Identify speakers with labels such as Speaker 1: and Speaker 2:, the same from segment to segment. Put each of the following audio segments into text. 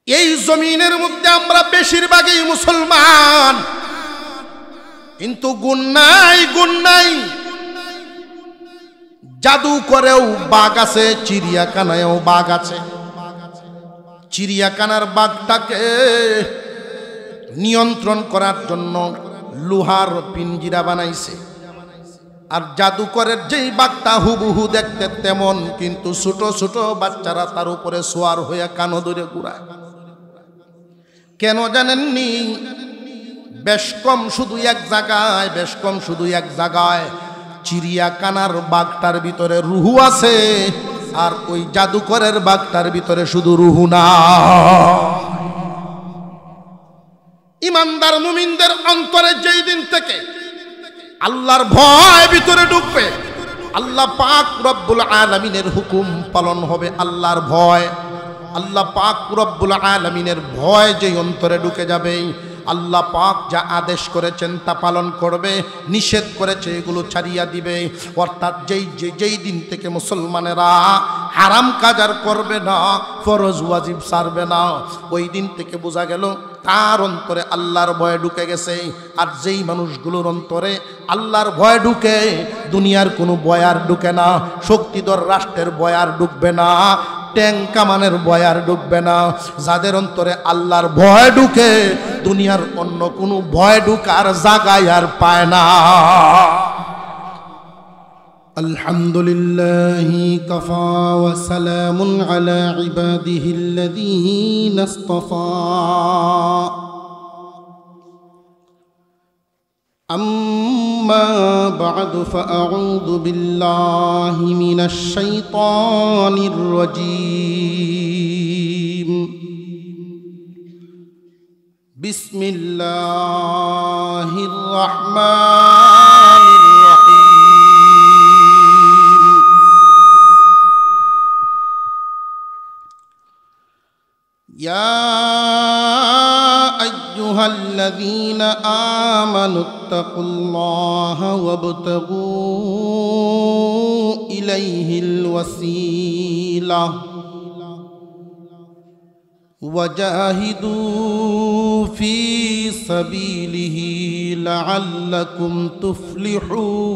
Speaker 1: এই জমিনের মধ্যে আমরা বেশিরভাগই মুসলমান, কিন্তু গুণ নাই। জাদু করেও বাঘ আছে, চিড়িয়াখানায়ও বাঘ আছে। চিড়িয়াখানার বাঘটাকে নিয়ন্ত্রণ করার জন্য লোহার পিঞ্জিরা বানাইছে, আর জাদুকরের যেই বাঘটা হুবহু দেখতে তেমন, কিন্তু ছোট ছোট বাচ্চারা তার উপরে সোয়ার হয়ে কানো ধরে ঘুরায়। কেন জানেননি? বেশ কম শুধু এক জায়গায় চিড়িয়াখানার বাঘটার ভিতরে রুহু আছে, আর ওই জাদুকরের বাঘটার ভিতরে শুধু রুহু না। ইমানদার মুমিনদের অন্তরে যেই দিন থেকে আল্লাহর ভয় ভিতরে ঢুকবে, আল্লাহ পাক রব্বুল আলামিনের হুকুম পালন হবে। আল্লাহর ভয়, আল্লাহ পাক রব্বুল আলামিনের ভয় যেই অন্তরে ঢুকে যাবে, আল্লাহ পাক যা আদেশ করেছেন তা পালন করবে, নিষেধ করেছে এগুলো ছাড়িয়া দিবে। অর্থাৎ যেই দিন থেকে মুসলমানেরা হারাম কাজ আর করবে না, ফরজ ওয়াজিব ছাড়বে না, ওই দিন থেকে বোঝা গেল তার অন্তরে আল্লাহর ভয় ঢুকে গেছে। আর যেই মানুষগুলোর অন্তরে আল্লাহর ভয় ঢুকে, দুনিয়ার কোনো ভয় আর ঢুকে না, শক্তিধর রাষ্ট্রের ভয় আর ঢুকবে না, ট্যাঙ্ক কামানের ভয় আর ঢুকবে না। যাদের অন্তরে আল্লাহর ভয় ঢুকে, দুনিয়ার অন্য কোনো ভয় ঢুকার জায়গায় আর পায় না। আলহামদুলিল্লাহি কাফা ওয়া সালামুন আলা ইবাদিহিল্লাযীনা ইসতাফা। أما بعد فأعوذ بالله من الشيطان الرجيم. بسم الله الرحمن الرحيم. يا أيها الذين آمنوا اتقوا الله وابتغوا إليه الوسيلة وجاهدوا في سبيله لعلكم تفلحون.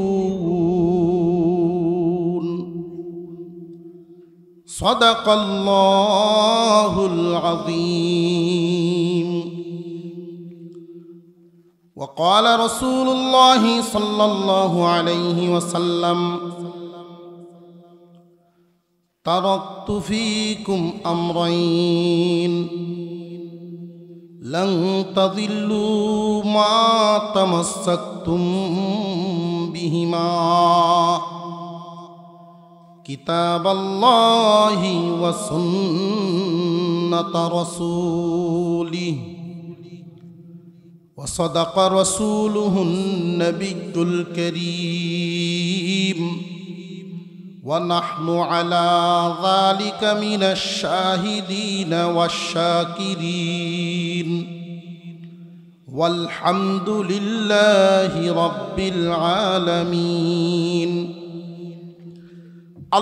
Speaker 1: صدق الله العظيم. وقال رسول الله صلى الله عليه وسلم: تركت فيكم أمرين لن تضلوا ما تمسكتم بهما كتاب الله وسنة رسوله وصدق رسوله النبي الكريم ونحن على ذلك من الشاهدين والشاكرين والحمد لله رب العالمين.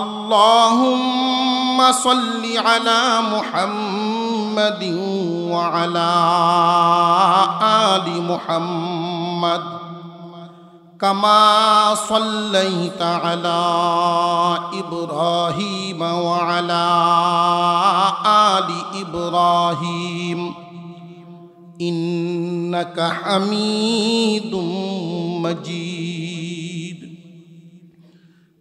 Speaker 1: اللهم صل على محمد وعلى آل محمد كما صليت على إبراهيم وعلى آل إبراهيم إنك حميد مجيد.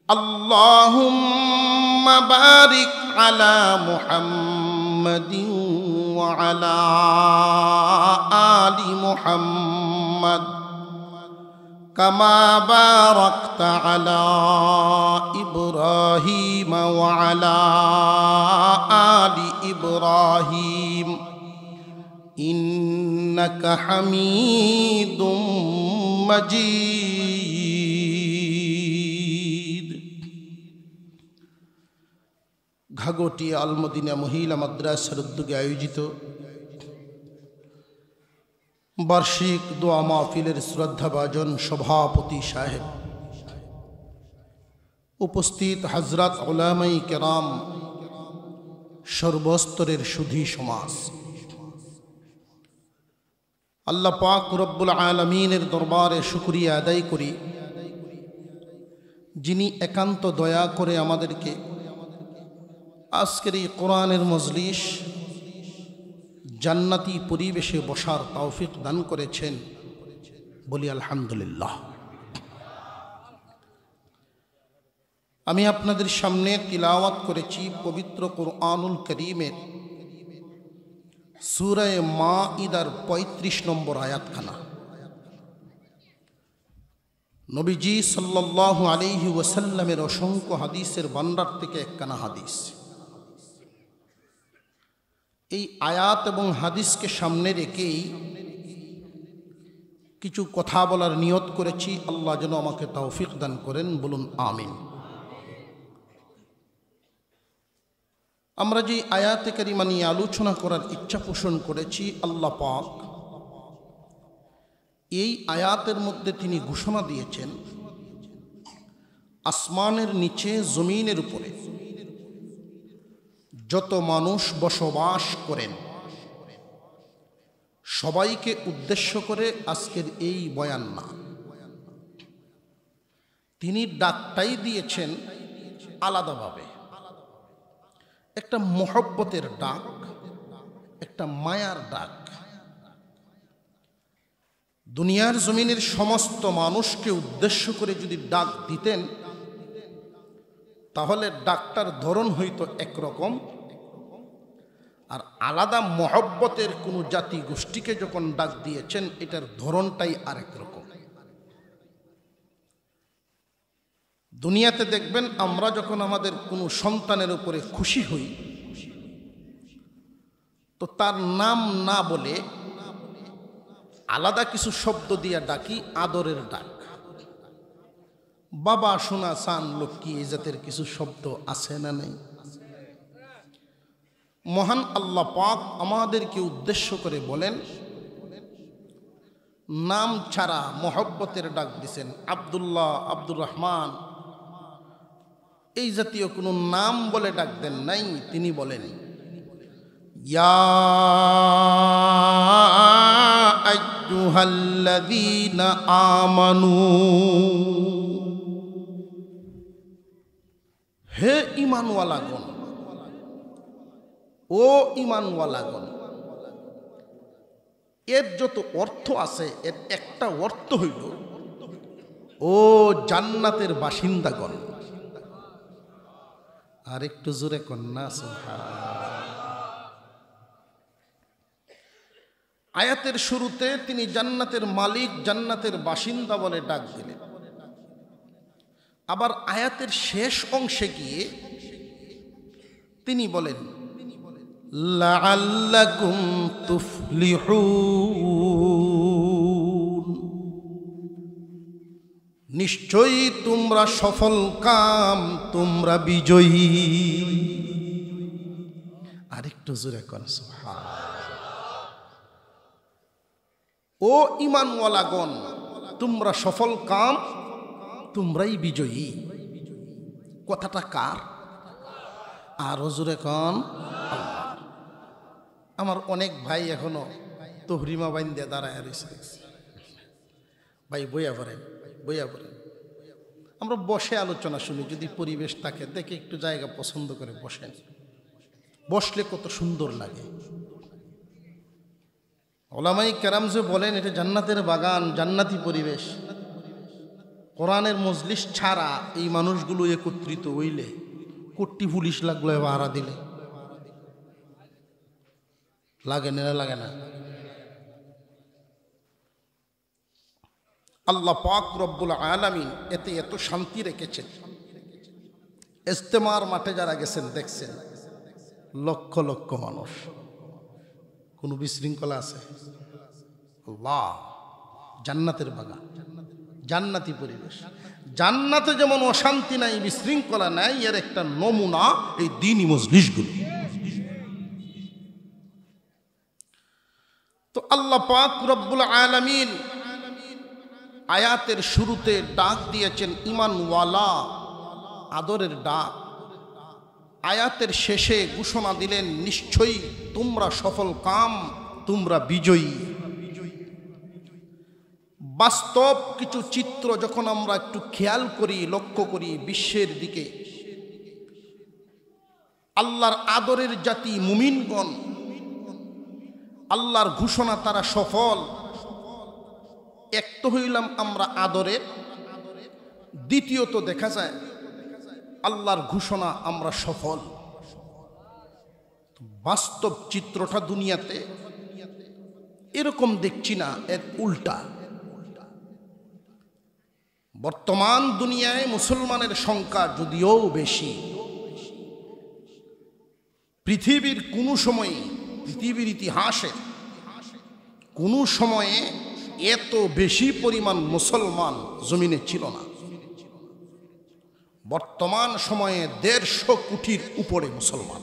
Speaker 1: اللهم بارك على محمد وعلى آل محمد كما باركت على إبراهيم وعلى آل إبراهيم إنك حميد مجيد. ঘাগটি আলমদিনা মহিলা মাদ্রাসার উদ্যোগে আয়োজিত বার্ষিক দোয়া মাহফিলের শ্রদ্ধাভাজন সভাপতি সাহেব, উপস্থিত হযরত উলামায়ে কেরাম, সর্বস্তরের সুধী সমাজ, আল্লাহ পাক রব্বুল আলামিনের দরবারে শুকরিয়া আদায় করি, যিনি একান্ত দয়া করে আমাদেরকে আজকের এই কোরআনের মজলিস জান্নাতি পরিবেশে বসার তৌফিক দান করেছেন। বলি আলহামদুলিল্লাহ। আমি আপনাদের সামনে তিলাওয়াত করেছি পবিত্র কুরআনুল কারীমের সূরা মাঈদার ৩৫ নম্বর আয়াতখানা। নবীজি সাল্লাল্লাহু আলাইহি ওয়াসাল্লামের অসংখ্য হাদিসের ভান্ডার থেকে একখানা হাদিস। এই আয়াত এবং হাদিসকে সামনে রেখেই কিছু কথা বলার নিয়ত করেছি। আল্লাহ যেন আমাকে তৌফিক দান করেন, বলুন আমিন। আমরা যে আয়াতে কারিমা নিয়ে আলোচনা করার ইচ্ছা পোষণ করেছি, আল্লাহ পাক এই আয়াতের মধ্যে তিনি ঘোষণা দিয়েছেন আসমানের নিচে জমিনের উপরে যত মানুষ বসবাস করেন সবাইকে উদ্দেশ্য করে আজকের এই বয়ান না। তিনি ডাকটাই দিয়েছেন আলাদাভাবে, একটা মহব্বতের ডাক, একটা মায়ার ডাক। দুনিয়ার জমিনের সমস্ত মানুষকে উদ্দেশ্য করে যদি ডাক দিতেন তাহলে ডাকটার ধরন হইতো একরকম, আর আলাদা মহব্বতের কোনো জাতি গোষ্ঠীকে যখন ডাক দিয়েছেন এটার ধরনটাই আরেক রকম। দুনিয়াতে দেখবেন আমরা যখন আমাদের কোনো সন্তানের উপরে খুশি হই তো তার নাম না বলে আলাদা কিছু শব্দ দিয়ে ডাকি, আদরের ডাক। বাবা, সোনা, চান, লক্ষ্মী, এই জাতের কিছু শব্দ আছে না নেই? মহান আল্লাহ পাক আমাদেরকে উদ্দেশ্য করে বলেন নাম ছাড়া মহব্বতের ডাক দিছেন। আব্দুল্লাহ, আব্দুর রহমান, এই জাতীয় কোনো নাম বলে ডাক দেন নাই। তিনি বলেন ইয়া আইয়ুহাল্লাযীনা আমানু, হে ঈমানওয়ালাগণ, ও ঈমানওয়ালাগণ। এর যত অর্থ আছে এর একটা অর্থ হইল ও জান্নাতের বাসিন্দাগণ। আর একটু জোরে কন্যা সুবহানাল্লাহ। আয়াতের শুরুতে তিনি জান্নাতের মালিক, জান্নাতের বাসিন্দা বলে ডাক দিলেন। আবার আয়াতের শেষ অংশে গিয়ে তিনি বলেন লাআল্লাকুম তুফলিহুন, নিশ্চয়ই তোমরা সফল কাম, তোমরা বিজয়ী। আরেকটু জোরে কর সুবহানাল্লাহ। ও ঈমানওয়ালাগণ, তোমরা সফল কাম, তোমরাই বিজয়ী। কথাটা কার? আরো জোরে কন আল্লাহ। আমার অনেক ভাই এখনো তহরিমা বাইন দিয়ে দাঁড়ায় রয়েছে। ভাই বইয়া পড়েন, বইয়া পড়েন। আমরা বসে আলোচনা শুনি, যদি পরিবেশ থাকে দেখে একটু জায়গা পছন্দ করে বসেন। বসলে কত সুন্দর লাগে। ওলামাই কেরাম যে বলেন এটা জান্নাতের বাগান, জান্নাতি পরিবেশ। কোরআনের মজলিস ছাড়া এই মানুষগুলো একত্রিত হইলে কোটি পুলিশ লাগলো ভাড়া দিলে লাগে না? লাগে না? আল্লাহ পাক রব্বুল আলামিন এতে এত শান্তি রেখেছেন। ইজতেমার মাঠে যারা গেছেন দেখছেন লক্ষ লক্ষ মানুষ, কোনো বিশৃঙ্খলা আছে? আল্লাহ, জান্নাতের বাগান, জান্নাতি পরিবেশ। জান্নাতে যেমন অশান্তি নাই, বিশৃঙ্খলা নাই, এর একটা নমুনা এই দ্বীনি মজলিসগুলো। তো আল্লাহ পাক রব্বুল আলামিন আয়াতের শুরুতে ডাক দিয়েছেন ঈমানওয়ালা, আদরের ডাক। আয়াতের শেষে ঘোষণা দিলেন নিশ্চয়ই তোমরা সফল কাম, তোমরা বিজয়ী। বাস্তব কিছু চিত্র যখন আমরা একটু খেয়াল করি, লক্ষ্য করি বিশ্বের দিকে, আল্লাহর আদরের জাতি মুমিনগণ, আল্লাহর ঘোষণা তারা সফল। এক তো হইলাম আমরা আদরের, দ্বিতীয়ত দেখা যায় আল্লাহর ঘোষণা আমরা সফল। বাস্তব চিত্রটা দুনিয়াতে এরকম দেখছি না, এর উল্টা। বর্তমান দুনিয়ায় মুসলমানের সংখ্যা যদিও বেশি, পৃথিবীর কোনো সময়ে, পৃথিবীর ইতিহাসে কোনো সময়ে এত বেশি পরিমাণ মুসলমান জমিনে ছিল না। বর্তমান সময়ে 150 কোটির উপরে মুসলমান,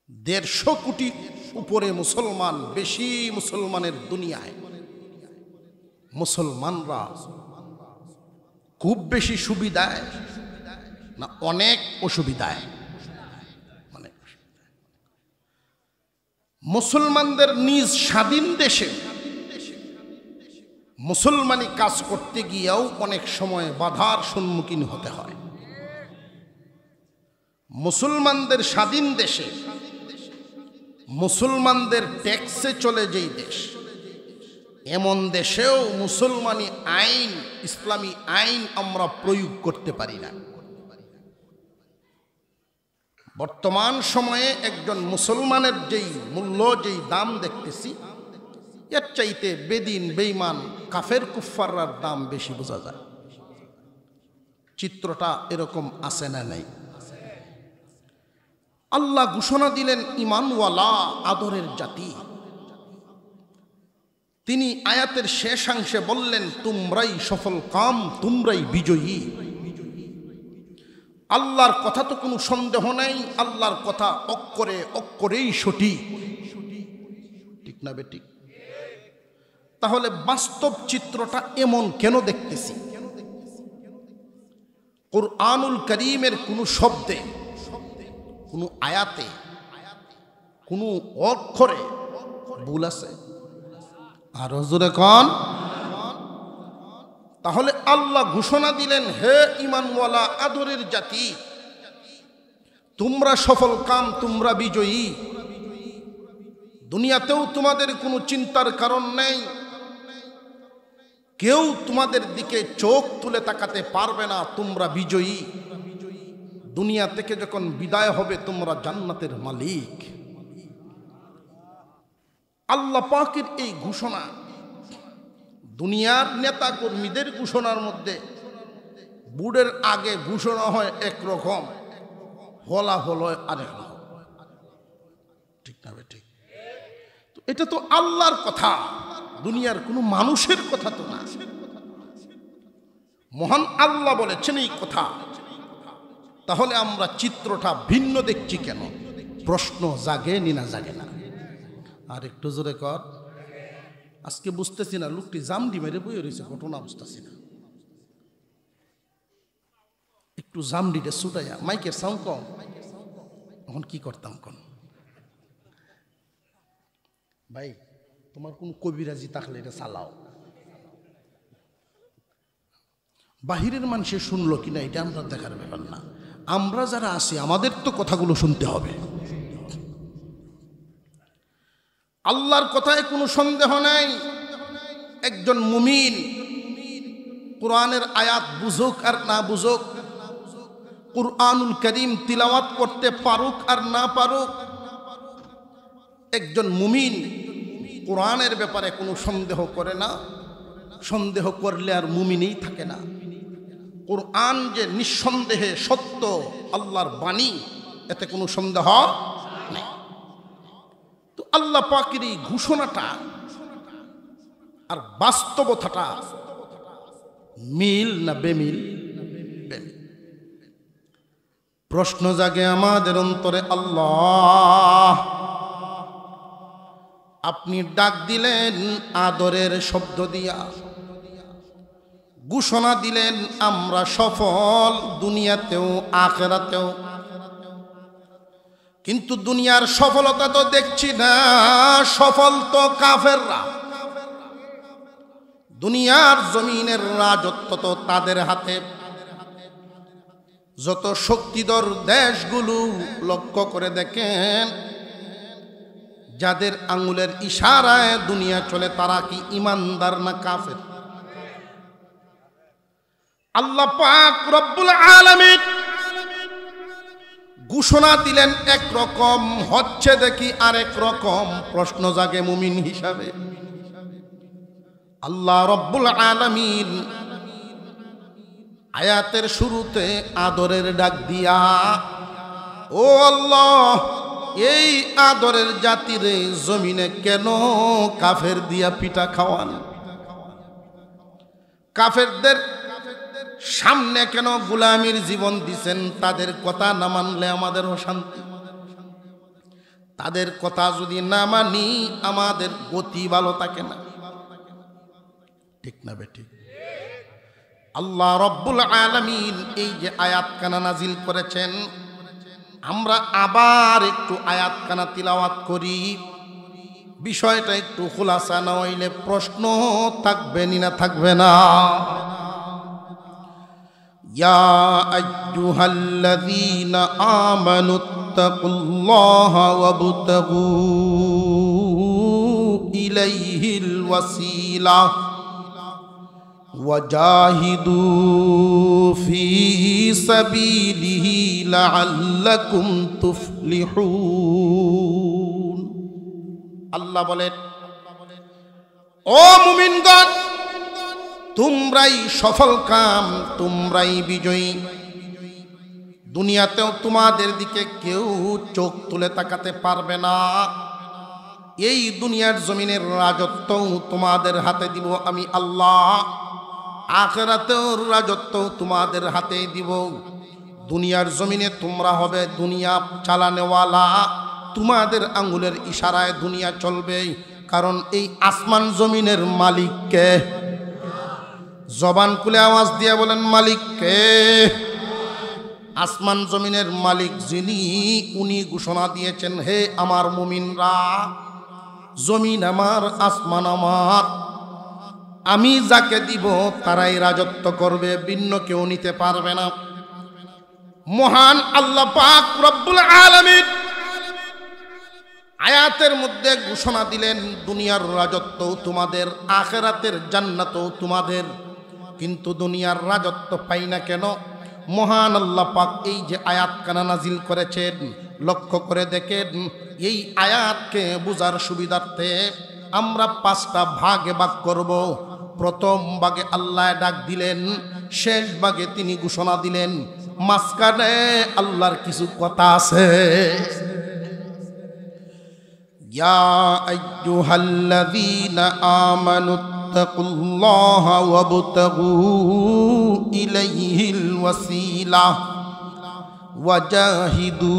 Speaker 1: 150 কোটির উপরে মুসলমান। বেশি মুসলমানের দুনিয়ায় মুসলমানরা খুব বেশি সুবিধায় না অনেক অসুবিধায়? মানে মুসলমানদের নিজ স্বাধীন দেশে মুসলমানি কাজ করতে গিয়েও অনেক সময় বাধার সম্মুখীন হতে হয়। মুসলমানদের স্বাধীন দেশে, মুসলমানদের ট্যাক্সে চলে যেই দেশ, এমন দেশেও মুসলমানি আইন, ইসলামী আইন আমরা প্রয়োগ করতে পারি না। বর্তমান সময়ে একজন মুসলমানের যেই মূল্য, যেই দাম দেখতেছি, এর চাইতে বেদিন, বেঈমান, কাফের, কুফফাররার দাম বেশি বোঝা যায়। চিত্রটা এরকম আছে না নাই? আল্লাহ ঘোষণা দিলেন ঈমানওয়ালা আদরের জাতি। তিনি আয়াতের শেষাংশে বললেন, তোমরাই সফল কাম, তোমরাই বিজয়ী। আল্লাহর কথা তো কোনো সন্দেহ নাই, আল্লাহর কথা অক্ষরে অক্ষরেই সঠিক, ঠিক না বেঠিক? তাহলে বাস্তব চিত্রটা এমন কেন দেখতেছি? কুরআনুল কারীমের কোনো শব্দে, কোনো আয়াতে, কোনো অক্ষরে ভুল আছে? আর জোরে কোন? তাহলে আল্লাহ ঘোষণা দিলেন, হে ঈমানওয়ালা আদরের জাতি, তোমরা সফল কাম, তোমরা বিজয়ী। দুনিয়াতেও তোমাদের কোনো চিন্তার কারণ নেই, কেউ তোমাদের দিকে চোখ তুলে তাকাতে পারবে না, তোমরা বিজয়ী। দুনিয়া থেকে যখন বিদায় হবে, তোমরা জান্নাতের মালিক। আল্লাহ পাকের এই ঘোষণা দুনিয়ার নেতা কর্মীদের ঘোষণার মধ্যে বুড়ের আগে ঘোষণা হয় একরকম, ফলাফল হয় আরেক রকম, ঠিক না বেঠিক? এটা তো আল্লাহর কথা, দুনিয়ার কোনো মানুষের কথা তো না। মহান আল্লাহ বলেছেন এই কথা। তাহলে আমরা চিত্রটা ভিন্ন দেখছি কেন? প্রশ্ন জাগে না জাগে না? আর একটু জোরে কর। আজকে বুঝতেছি না, লোকটি জামডি মেরে বইয়ে রয়েছে, ঘটনা বুঝতেছি না। একটু জামডিটা ছুটাইয়া, মাইকের সাউন্ড কম, এখন কি করতাম কোন? ভাই তোমার কোন কবিরাজি থাকলে এটা চালাও। বাহিরের মানুষে শুনলো কিনা এটা আমরা দেখার ব্যাপার না, আমরা যারা আছি আমাদের তো কথাগুলো শুনতে হবে। আল্লাহর কথায় কোনো সন্দেহ নাই। একজন মুমিন কোরআনের আয়াত বুঝুক আর না বুঝুক, কুরআনুল কারীম তিলাওয়াত করতে পারুক আর না পারুক, একজন মুমিন কোরআনের ব্যাপারে কোনো সন্দেহ করে না। সন্দেহ করলে আর মুমিনই থাকে না। কোরআন যে নিঃসন্দেহে সত্য, আল্লাহর বাণী, এতে কোনো সন্দেহ নেই। তো আল্লাহ পাকের এই ঘোষণাটা আর বাস্তবতাটা মিল না বেমিল? বেমিল। প্রশ্ন জাগে আমাদের অন্তরে, আল্লাহ আপনি ডাক দিলেন আদরের শব্দ দিয়া, ঘোষণা দিলেন আমরা সফল দুনিয়াতেও আখিরাতেও, কিন্তু দুনিয়ার সফলতা তো দেখছি না, সফল তো কাফেররা। দুনিয়ার জমিনের রাজত্ব তো তাদের হাতে। যত শক্তিধর দেশগুলো লক্ষ্য করে দেখেন, যাদের আঙ্গুলের ইশারায় দুনিয়া চলে তারা কি ইমানদার না কাফের? আল্লাহ পাক রব্বুল আলামিন ঘোষণা দিলেন একরকম, হচ্ছে দেখি আরেক রকম। প্রশ্ন জাগে মুমিন হিসাবে। আল্লাহ রব্বুল আলামিন আয়াতের শুরুতে আদরের ডাক দিয়া, ও আল্লাহ, এই আদরের জাতিরে জমিনে কেন কাফের দিয়া পিঠা খাওয়ান? কাফেরদের সামনে কেন গোলামির জীবন দিছেন? তাদের কথা না মানলে আমাদের অশান্তি। তাদের কথা যদি না মানি আমাদের গতি ভালো থাকে না, ঠিক না বেঠিক? আল্লাহ রব্বুল আলামিন এই যে আয়াতখানা নাজিল করেছেন, আমরা আবার একটু আয়াতখানা তিলাওয়াত করি। বিষয়টা একটু খুলাসা না হইলে প্রশ্ন থাকবে না থাকবে না। ইয়া আইয়ুহাল্লাযীনা আমানুত্তাকুল্লাহা ওয়াবতাগু ইলাইহিল ওয়াসিলা ওয়াজাহিদু ফি সাবিলিহি লাআল্লাকুম তুফলিহুন। আল্লাহ বলেন, ও মুমিনগণ, তোমরাই সফল কাম, তোমরাই বিজয়ী। দুনিয়াতেও তোমাদের দিকে কেউ চোখ তুলে তাকাতে পারবে না। এই দুনিয়ার জমিনের রাজত্ব তোমাদের হাতে দিব আমি আল্লাহ। আখিরাতেও রাজত্ব তোমাদের হাতে দিব। দুনিয়ার জমিনে তোমরা হবে দুনিয়া চালানেওয়ালা। তোমাদের আঙ্গুলের ইশারায় দুনিয়া চলবে, কারণ এই আসমান জমিনের মালিক কে? জবান খুলে আওয়াজ দিয়ে বলেন, মালিক কে? আসমান জমিনের মালিক যিনি, উনি ঘোষণা দিয়েছেন, হে আমার মুমিনরা, জমিন আমার, আসমান আমার, আমি যাকে দিব তারাই রাজত্ব করবে, ভিন্ন কেউ নিতে পারবে না। মহান আল্লাহ পাক রব্বুল আলামিন আয়াতের মধ্যে ঘোষণা দিলেন, দুনিয়ার রাজত্ব তোমাদের, আখিরাতের জান্নাতও তোমাদের। কিন্তু দুনিয়ার রাজত্ব পাই না কেন? মহান আল্লাহ পাক এই যে আয়াতখানা নাজিল করেছেন, লক্ষ্য করে দেখেন, এই আয়াতকে বুঝার সুবিধার্থে আমরা 5টা ভাগে ভাগ করব। প্রথম ভাগে আল্লাহ ডাক দিলেন, শেষ ভাগে তিনি ঘোষণা দিলেন, মাঝখানে আল্লাহর কিছু কথা আছে। ইয়া আইয়ুহাল্লাযীনা আমানুত্তাকুল্লাহা ওয়াবতাগু ইলাইহিল ওয়াসিলা ওয়াজাহিদু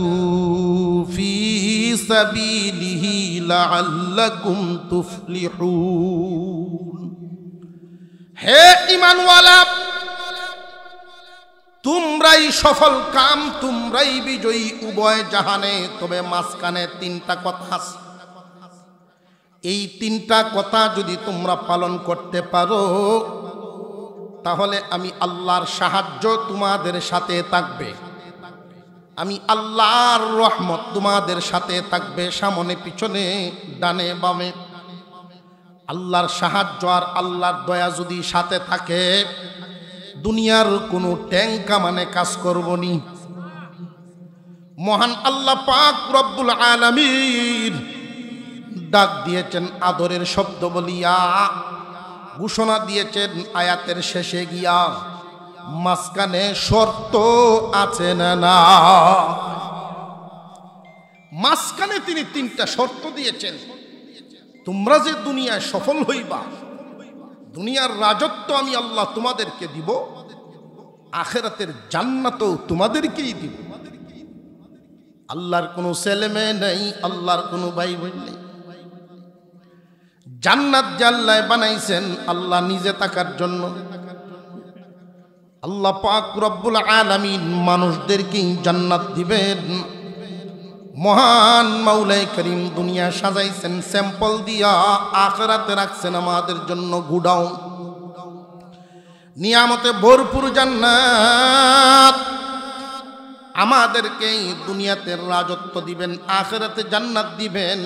Speaker 1: ফি সাবিলিহি লাআল্লাকুম তুফলিহুন। হে ঈমানওয়ালা, তোমরাই সফল কাম, তোমরাই বিজয়ী উভয় জাহানে। তবে মাঝখানে 3টা কথা আছে। এই 3টা কথা যদি তোমরা পালন করতে পারো, তাহলে আমি আল্লাহর সাহায্য তোমাদের সাথে থাকবে, আমি আল্লাহর রহমত তোমাদের সাথে থাকবে, সামনে পিছনে ডানে বামে। আল্লাহর সাহায্য আর আল্লাহর দয়া যদি সাথে থাকে, দুনিয়ার কোনো ট্যাঙ্কা মানে কাজ করবনি। মহান আল্লাহ পাক রব্বুল আলামিন ডাক দিয়েছেন আদরের শব্দ বলিয়া, ঘোষণা দিয়েছেন আয়াতের শেষে গিয়া, মাঝখানে শর্ত আছে না না? মাঝখানে তিনি 3টা শর্ত দিয়েছেন। তোমরা যে দুনিয়ায় সফল হইবা, দুনিয়ার রাজত্ব আমি আল্লাহ তোমাদেরকে দিব, আখিরাতের জান্নাতও তোমাদেরকেই দিব। আল্লাহর কোনো ছেলে মেয়ে নেই, আল্লাহর কোনো ভাই বোন নেই। জান্নাত যে আল্লাহ বানাইছেন আল্লাহ নিজে থাকার জন্য। আল্লাহ পাক রব্বুল আলামিন মানুষদেরকেই জান্নাত দিবেন। মহান মাওলাই করিম দুনিয়া সাজাইছেন স্যাম্পল দিয়া, আখিরাতে রাখছেন আমাদের জন্য গুডাউন। নিয়ামতে ভরপুর জান্নাত। আমাদেরকে দুনিয়াতে রাজত্ব দিবেন, আখিরাতে জান্নাত দিবেন,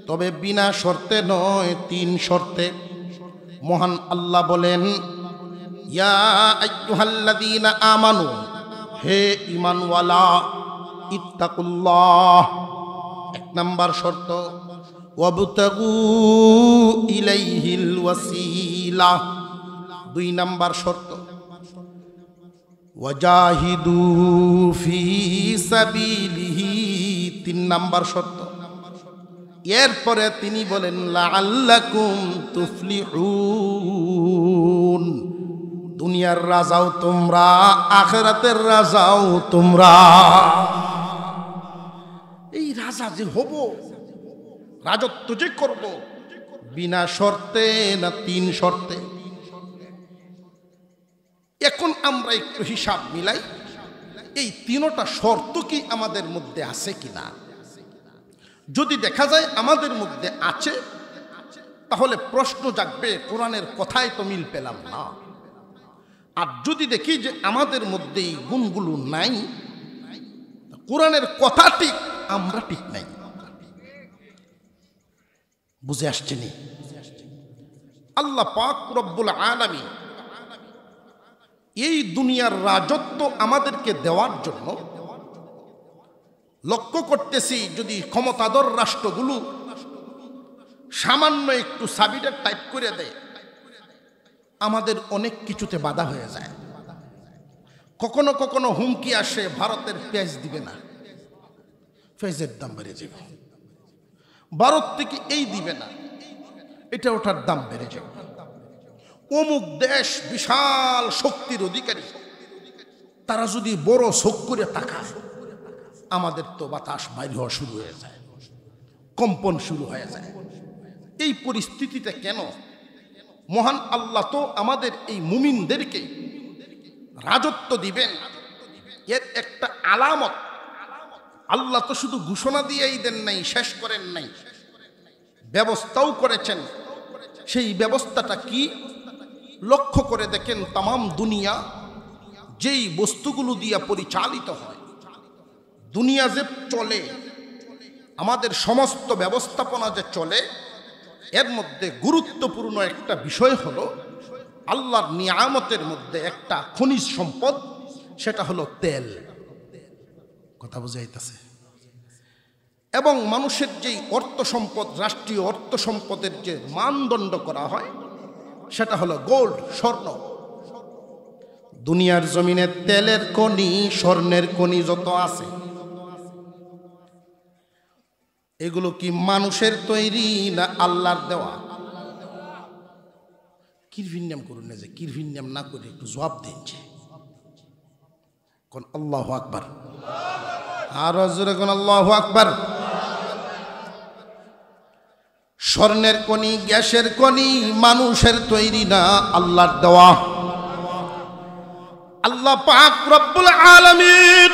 Speaker 1: তবে বিনা শর্তে নয়, 3 শর্তে। মহান আল্লাহ বলেন, ইয়া আইয়ুহাল্লাযীনা আমানু, হে ঈমানওয়ালা, ইত্তাকুল্লাহ, 1 নাম্বার শর্ত। ওয়াবতাগু ইলাইহিল ওয়াসিলা, 2 নাম্বার শর্ত। ওয়াজাহিদু ফি সাবিলিহি, 3 নাম্বার শর্ত। এরপরে তিনি বলেন লাআল্লাকুম তুফলিহুন, দুনিয়ার রাজাও তোমরা, আখিরাতের রাজাও তোমরা। এই রাজা যে হব, রাজত্ব যে করব, বিনা শর্তে না 3 শর্তে? এখন আমরা একটু হিসাব মিলাই, এই 3টা শর্ত কি আমাদের মধ্যে আছে কিনা। যদি দেখা যায় আমাদের মধ্যে আছে, তাহলে প্রশ্ন জাগবে, কোরআনের কথায় তো মিল পেলাম না। আর যদি দেখি যে আমাদের মধ্যে এই গুণগুলো নাই, কোরআনের কথা ঠিক, আমরা ঠিক নাই। বুঝে আসছে নি? আল্লাহ পাক রব্বুল আলামিন এই দুনিয়ার রাজত্ব আমাদেরকে দেওয়ার জন্য লক্ষ্য করতেছি, যদি ক্ষমতাধর রাষ্ট্রগুলো সামান্য একটু সাবিটা টাইপ করে দেয়, আমাদের অনেক কিছুতে বাধা হয়ে যায়। কখনো কখনো হুমকি আসে, ভারতের পেঁয়াজ দিবে না, পেঁয়াজের দাম বেড়ে যাবে। ভারত থেকে এই দিবে না, এটা ওটার দাম বেড়ে যাবে। অমুক দেশ বিশাল শক্তির অধিকারী, তারা যদি বড় চোখ করে তাকায়, আমাদের তো বাতাস বাইর হওয়া শুরু হয়ে যায়, কম্পন শুরু হয়ে যায়। এই পরিস্থিতিটা কেন? মহান আল্লাহ তো আমাদের এই মুমিনদেরকে রাজত্ব দিবেন, এর একটা আলামত। আল্লাহ তো শুধু ঘোষণা দিয়েই দেন নাই, শেষ করেন নাই, ব্যবস্থাও করেছেন। সেই ব্যবস্থাটা কি? লক্ষ্য করে দেখেন, তামাম দুনিয়া যেই বস্তুগুলো দিয়ে পরিচালিত হয়, দুনিয়া যে চলে, আমাদের সমস্ত ব্যবস্থাপনা যে চলে, এর মধ্যে গুরুত্বপূর্ণ একটা বিষয় হলো আল্লাহর নিয়ামতের মধ্যে একটা খনিজ সম্পদ, সেটা হলো তেল। কথা বুঝাইতেছে? এবং মানুষের যেই অর্থ সম্পদ, রাষ্ট্রীয় অর্থ সম্পদের যে মানদণ্ড করা হয়, সেটা হলো গোল্ড, স্বর্ণ। দুনিয়ার জমিনে তেলের খনি, স্বর্ণের খনি যত আছে, এগুলো কি মানুষের তৈরি না আল্লাহর দেওয়া? কিরভিন্যাম করুন না, যে কিরভিন্যাম না করে একটু জবাব দিন। কোন আল্লাহু আকবার, আর জোরে কোন আল্লাহু আকবার। স্বর্ণের খনি, গ্যাসের খনি মানুষের তৈরি না, আল্লাহর দেওয়া। আল্লাহ পাক রব্বুল আলামিন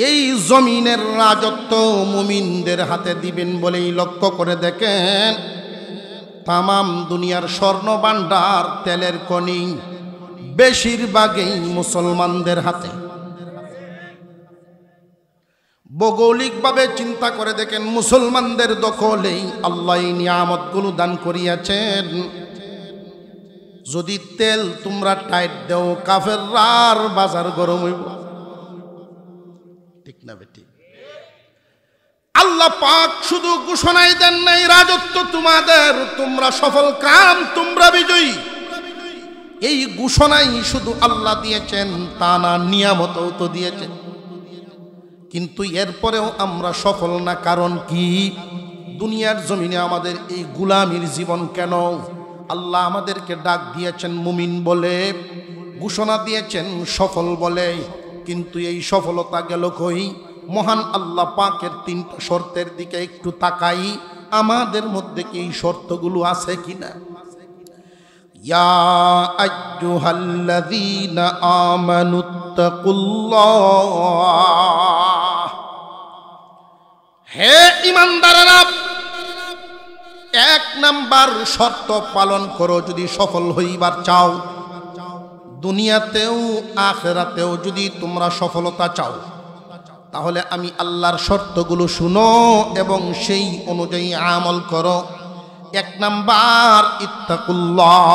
Speaker 1: এই জমিনের রাজত্ব মুমিনদের হাতে দিবেন বলেই লক্ষ্য করে দেখেন, তামাম দুনিয়ার স্বর্ণ ভান্ডার, তেলের খনি বেশিরভাগই মুসলমানদের হাতে। ভৌগোলিকভাবে চিন্তা করে দেখেন, মুসলমানদের দখলেই আল্লাহ এই নিয়ামতগুলো দান করিয়াছেন। যদি তেল তোমরা টাইট দেও, কাফেররার বাজার গরম হইব। ঠিক না বেটি? আল্লাহ পাক শুধু ঘোষণাই দেন নাই রাজত্ব তোমাদের, তোমরা সফল কাম, তোমরা বিজয়ী। এই ঘোষণাই শুধু আল্লাহ দিয়েছেন তা না, নিয়ামতও তো দিয়েছেন। কিন্তু এরপরেও আমরা সফল না, কারণ কি? দুনিয়ার জমিনে আমাদের এই গুলামির জীবন কেন? আল্লাহ আমাদেরকে ডাক দিয়েছেন মুমিন বলে, ঘোষণা দিয়েছেন সফল বলে, কিন্তু এই সফলতা গেল কই? মহান আল্লাহ পাকের 3টা শর্তের দিকে একটু তাকাই, আমাদের মধ্যে কি এই শর্তগুলো আছে কিনা? ইয়া আইয়ুহাল্লাযীনা আমানুত্তাকুল্লাহ, হে ঈমানদারেরা, এক নাম্বার শর্ত পালন করো যদি সফল হইবার চাও, দুনিয়াতেও আখিরাতেও যদি তোমরা সফলতা চাও, তাহলে আমি আল্লাহর শর্তগুলো শুনো এবং সেই অনুযায়ী আমল করো। এক নাম্বার ইত্তাকুল্লাহ,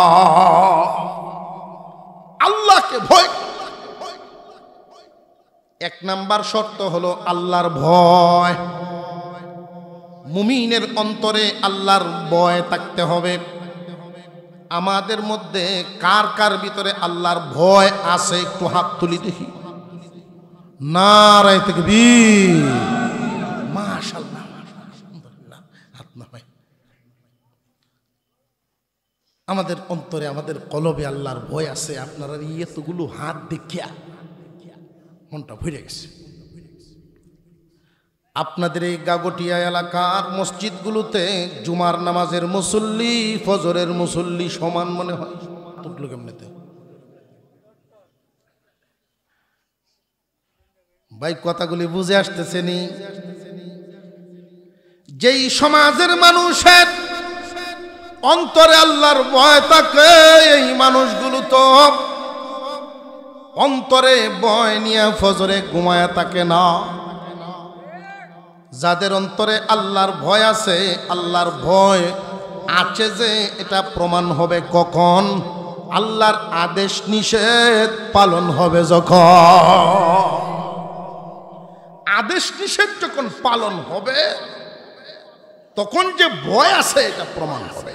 Speaker 1: আল্লাহকে ভয়। এক নাম্বার শর্ত হলো আল্লাহর ভয়। মুমিনের অন্তরে আল্লাহর ভয় থাকতে হবে। আমাদের মধ্যে কার কার ভিতরে আল্লাহর ভয় আছে একটু হাত তুলি দেখি। নারায়ে তাকবীর, মাশাআল্লাহ, আলহামদুলিল্লাহ, হাত নামাই। আমাদের অন্তরে আমাদের কলবে আল্লাহর ভয় আছে। আপনারা এতগুলো হাত দেখিয়া মনটা ভরে গেছে। আপনাদের এই গাগটিয়া এলাকার মসজিদগুলোতে জুমার নামাজের মুসল্লি ফজরের মুসল্লি সমান মনে হয়। তুটলো কেমনেতে ভাই, কথাগুলি বুঝে আসতেছে নি? যেই সমাজের মানুষের অন্তরে আল্লাহর ভয় থাকে, এই মানুষগুলো তো অন্তরে ভয় নিয়ে ফজরে ঘুমায় থাকে না। যাদের অন্তরে আল্লাহর ভয় আছে, আল্লাহর ভয় আছে যে এটা প্রমাণ হবে কখন? আল্লাহর আদেশ নিষেধ পালন হবে যখন। আদেশ নিষেধ যখন পালন হবে তখন যে ভয় আছে এটা প্রমাণ হবে।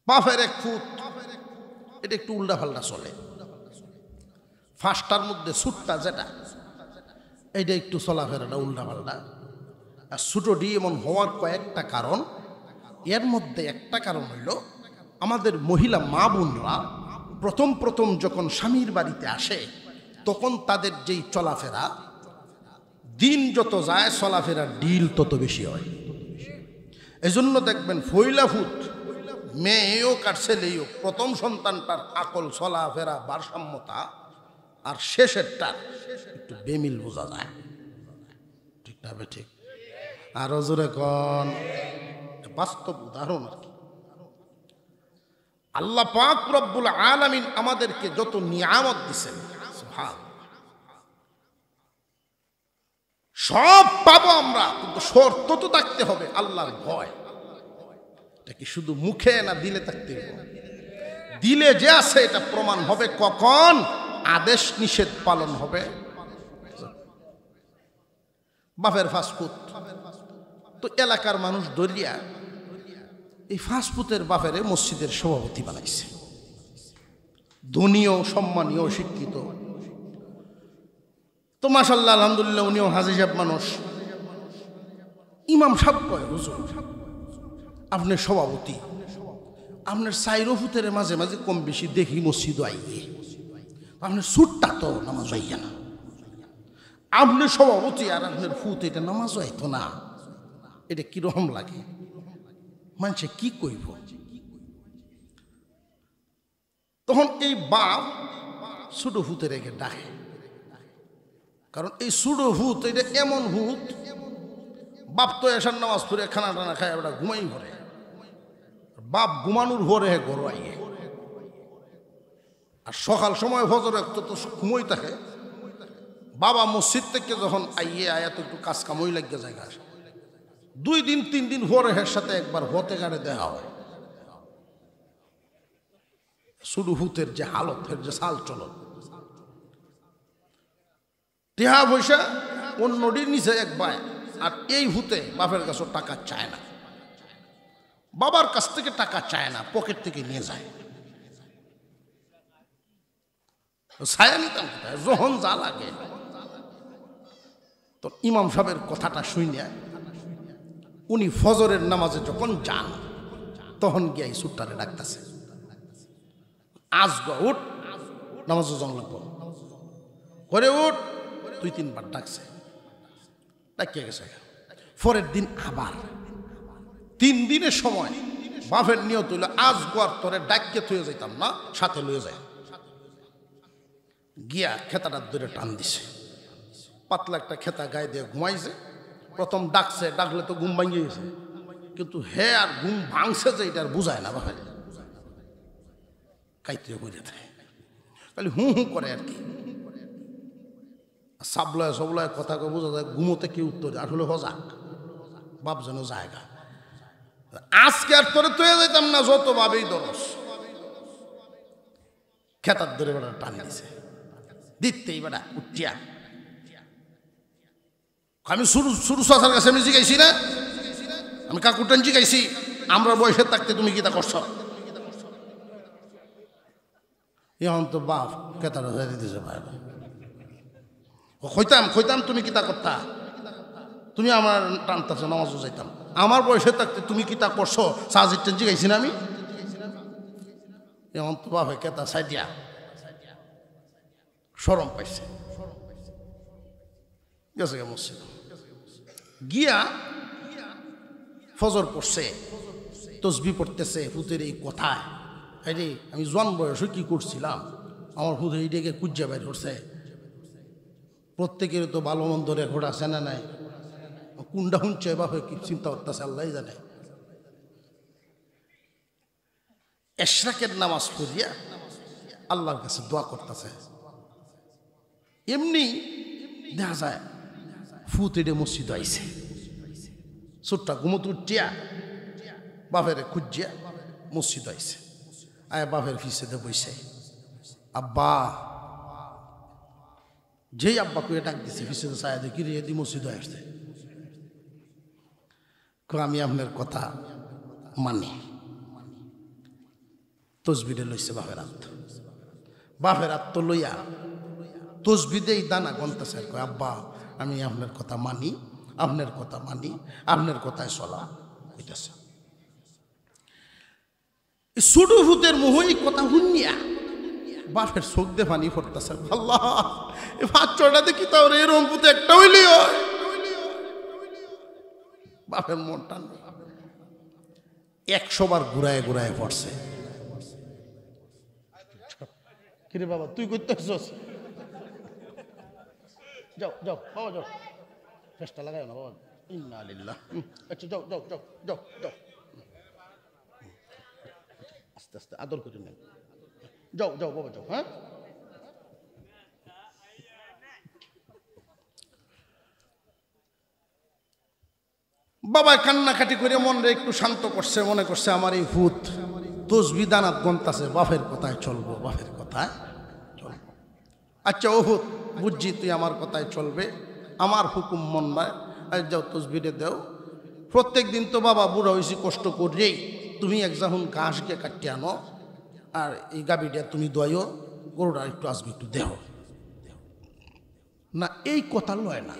Speaker 1: বাপের এক ফুট এটা একটু উল্টা পাল্টা চলে, ফাঁসটার মধ্যে সুটটা যেটা এইটা একটু চলাফেরাটা উল্টা পাল্টা। আর ছোটটি এমন হওয়ার কয়েকটা কারণ, এর মধ্যে একটা কারণ হইল আমাদের মহিলা মা বোনরা প্রথম প্রথম যখন স্বামীর বাড়িতে আসে তখন তাদের যেই চলাফেরা, দিন যত যায় চলাফেরার ডিল তত বেশি হয়। এজন্য দেখবেন ফইলা ফুট মেয়ে হোক আর ছেলেই হোক, প্রথম সন্তানটার আকল চলাফেরা ভারসাম্যতা আর শেষেরটার একটু বেমিল বোঝা যায়। ঠিক না বে ঠিক? আরো জোরে কন। বাস্তব উদাহরণ আর কি। আল্লাহ পাক রব্বুল আলামিন আমাদেরকে যত নিয়ামত দিয়েছেন সব পাবো আমরা, কিন্তু শর্ত তো থাকতে হবে আল্লাহর ভয়। এটা কি শুধু মুখে না দিলে থাকতে হবে? দিলে যে আছে এটা প্রমাণ হবে কখন? আদেশ নিষেধ পালন হবে। বাপের ফাস্টফুড তো এলাকার মানুষ দরিয়া এই ফাস্টফুডের বাপের মসজিদের সভাপতি বানাইছে। ধনীয় সম্মানীয় শিক্ষিত তো মাশাআল্লাহ আলহামদুলিল্লাহ, উনিও হাজী সাহেব মানুষ। ইমাম সাহেব কয়, হুজুর আপনার সভাপতি, আপনার সাইরফুতের মাঝে মাঝে কম বেশি দেখি মসজিদ আইয়ে, আপনার সুটটা তো নামাজ আইয়া না, আপনার সভাপতি আর আপনার ফুত এটা নামাজ আইতো না, এটা কিরকম লাগে? মানুষে কি কইব? তখন এই বাপ ছোট ভূতে রেখে ডাকে, কারণ এই ছোট ভূত এটা এমন ভূত, বাপ তো এসার নামাজ পড়ে খানা টানা খায় ওটা ঘুমাই ভরে, বাপ ঘুমানোর ভরে হে গরু আইয়ে, আর সকাল সময় ফজর একটু তো ঘুমোই থাকে। বাবা মসজিদ থেকে যখন আইয়ে আয়া তো একটু কাজ কামই লাগিয়ে জায়গা আসে, 2 দিন 3 দিন ভরে হের সাথে একবার হতে গাড়ে দেওয়া হয়। শুধু ভূতের যে হালতের যে চাল চলন, টেহা পয়সা অন্যটির নিচে এক বায়, আর এই ভূতে বাপের কাছে টাকা চায় না, বাবার কাছ থেকে টাকা চায় না, পকেট থেকে নিয়ে যায়। ছায়া নিতাম যখন যা লাগে। তো ইমাম সাহেবের কথাটা শুনে উনি ফজরের নামাজে যখন যান তখন গিয়ে সুট্টারে ডাকতেছে, আজ উঠ নামাজে জন লাগবো করে উঠ। 2-3 বার ডাকছে, ডাকিয়ে গেছে। পরের দিন আবার 3 দিনের সময় বাপের নিয়ত হইল আজ গোয়ার তোরে ডাকিয়ে থুয়ে যাইতাম না, সাথে লয়ে যায়। গিয়া খেতাটা ধরে টান দিছে, পাতলা একটা খেতা গায়ে দিয়ে ঘুমাইছে, প্রথম ডাকছে, ডাকলে তো ঘুম ভাঙিয়ে গেছে, কিন্তু হে আর ঘুম ভাঙছে যে এটা আর বুঝায় না বাবা, কাইতে বুঝে থাকে খালি হু হু করে আর কি। সাবলয় সবলয় কথা বোঝা যায়, ঘুমোতে কি উত্তর দেয় আসলে হজাক বাপ যেন জায়গা। আজকে আর তোরে তুই যাইতাম না, যত ভাবেই দরস খেতার ধরে বেড়া টান দিছে দিতেই বেড়া উঠিয়া। আমি শুরু চাচার কাছে আমি জিগাইছি না, আমি কাকুটান জিগাইছি আমরা বয়সে থাকতে তুমি কিতা করছ, এখন তো বাপ কেতার দিতেছে ভাই খইতাম তুমি কিতা করতা, তুমি আমার টানতেছ নামাজও যাইতাম, আমার বয়সে থাকতে তুমি কিতা করছো সাজির টেন জিগাইছি না আমি, এখন তো বাপে কেতা সাইডিয়া শরম পাইছে গেছে গে মসজিদ গিয়া ফজর পড়ছে, তসবি পড়তেছে, হুতের এই কথায় আরে আমি জোয়ান বয়সে কি করছিলাম, আমার হুতে এইটাকে কুজ্জা বাইর করছে। প্রত্যেকের তো ভালো মন্দ রেকর্ড আছে না নাই, কোনটা শুনছে বাপে কি চিন্তা করতেছে আল্লাহ জানে। এশরাকের নামাজ পড়িয়া আল্লাহর কাছে দোয়া করতেছে, এমনি দেখা যায় ফুতেডে মসজিদ আইছে, ছোট্টা ঘুমত উঠিয়া বাপের খুঁজিয়া মসজিদ আইছে, আয় বাপের ফিসেতে বইছে, আব্বা যেই আব্বা কুয়ে ডাক দিছে ফিসেতে চায় দেখি রে দি মসজিদ আসছে, আমি আপনার কথা মানি। তসবিরে লইছে বাপের আত্ম লইয়া তসবিদেই দানা গন্তাছে, কয় আব্বা আমি আপনার কথা মানি, আপনার কথা মানি, আপনার কথায় চলা হইতেছে। ছোট ভূতের মোহ এই কথা শুনিয়া বাপের চোখ দিয়ে পানি পড়তেছে, আল্লাহ এই বাচ্চাটা দেখি তাহলে এরকম ভূত একটা হইলি হয়। বাপের মনটা 100 বার ঘুরায় ঘুরায় পড়ছে। কিরে বাবা তুই করতেছস, যাও যাও বাবা যাও, চেষ্টা লাগাই না বাবা, ইন্না লিল্লাহ, আচ্ছা যাও যাও যাও যাও যাও, আস্তে আস্তে আদর করে নেন, যাও যাও বাবা যাও। হ্যাঁ বাবা কান্নাকাটি করে মনরে একটু শান্ত করছে, মনে করছে আমার এই ভূত তসবি দানাত গন্তাছে, বাপের কথায় চলবো, বাপের কথায় চলবো। আচ্ছা ও ভূত বুঝছি তুই আমার কথায় চলবে, আমার হুকুম মন নয়, আর যাও তসবিরে দেও। প্রত্যেক দিন তো বাবা বুড়া হয়েছি কষ্ট করেই, তুমি এক যখন ঘাস গিয়ে কাটতে আনো, আর এই গাবিটা তুমি দোয়াইও, গরুটা একটু আসবে একটু দেহ না, এই কথা লয় না,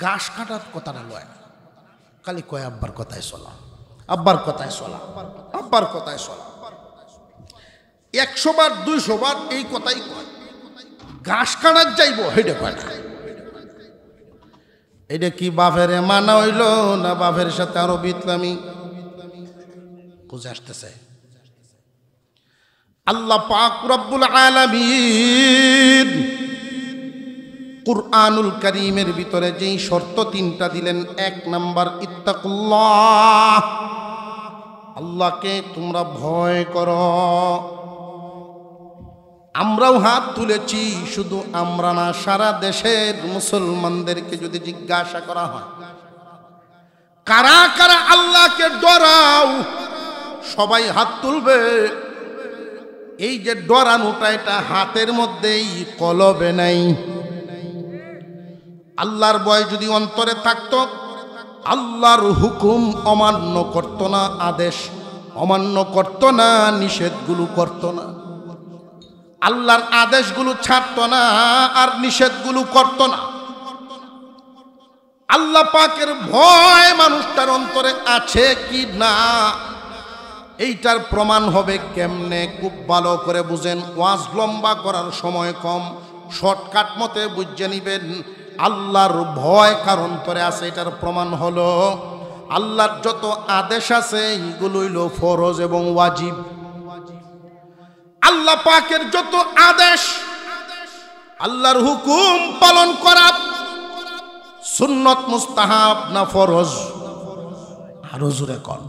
Speaker 1: ঘাস কাটার কথাটা লয় না, খালি কয় আব্বার কথায় চলা, আব্বার কথায় চলা, আব্বার কথায় চলা। 100 বার 200 বার এই কথাই কয়, ঘাস কাটার যাইব হেডে কয় না। এটা কি বাপের মানা হইল না বাপের সাথে আরো বিতলামি বুঝে আসতেছে। আল্লাহ পাক রব্বুল আলামিন কুরআনুল কারীমের ভিতরে যেই শর্ত 3টা দিলেন, 1 নাম্বার ইত্তাকুল্লাহ, আল্লাহকে তোমরা ভয় করো। আমরাও হাত তুলেছি, শুধু আমরা না, সারা দেশের মুসলমানদেরকে যদি জিজ্ঞাসা করা হয় কারা কারা আল্লাহকে ডরাও, সবাই হাত তুলবে। এই যে ডরানোটা এটা হাতের মধ্যেই, কলবে নাই। আল্লাহর ভয় যদি অন্তরে থাকতো, আল্লাহর হুকুম অমান্য করত না, আদেশ অমান্য করত না, নিষেধগুলো করত না, আল্লাহর আদেশগুলো ছাড়ত না আর নিষেধগুলো করত না। আল্লাহ পাকের ভয় মানুষটার অন্তরে আছে কি না এইটার প্রমাণ হবে কেমনে, খুব ভালো করে বুঝেন। ওয়াজ লম্বা করার সময় কম, শর্টকাট মতে বুঝে নিবেন। আল্লাহর ভয় কার অন্তরে আছে এটার প্রমাণ হলো আল্লাহর যত আদেশ আছে এগুলো হইল ফরজ এবং ওয়াজিব। আল্লাহ পাকের যত আদেশ, আল্লাহর হুকুম পালন করা, সুন্নত মুস্তাহাব না ফরজ? আরো জোরে কর।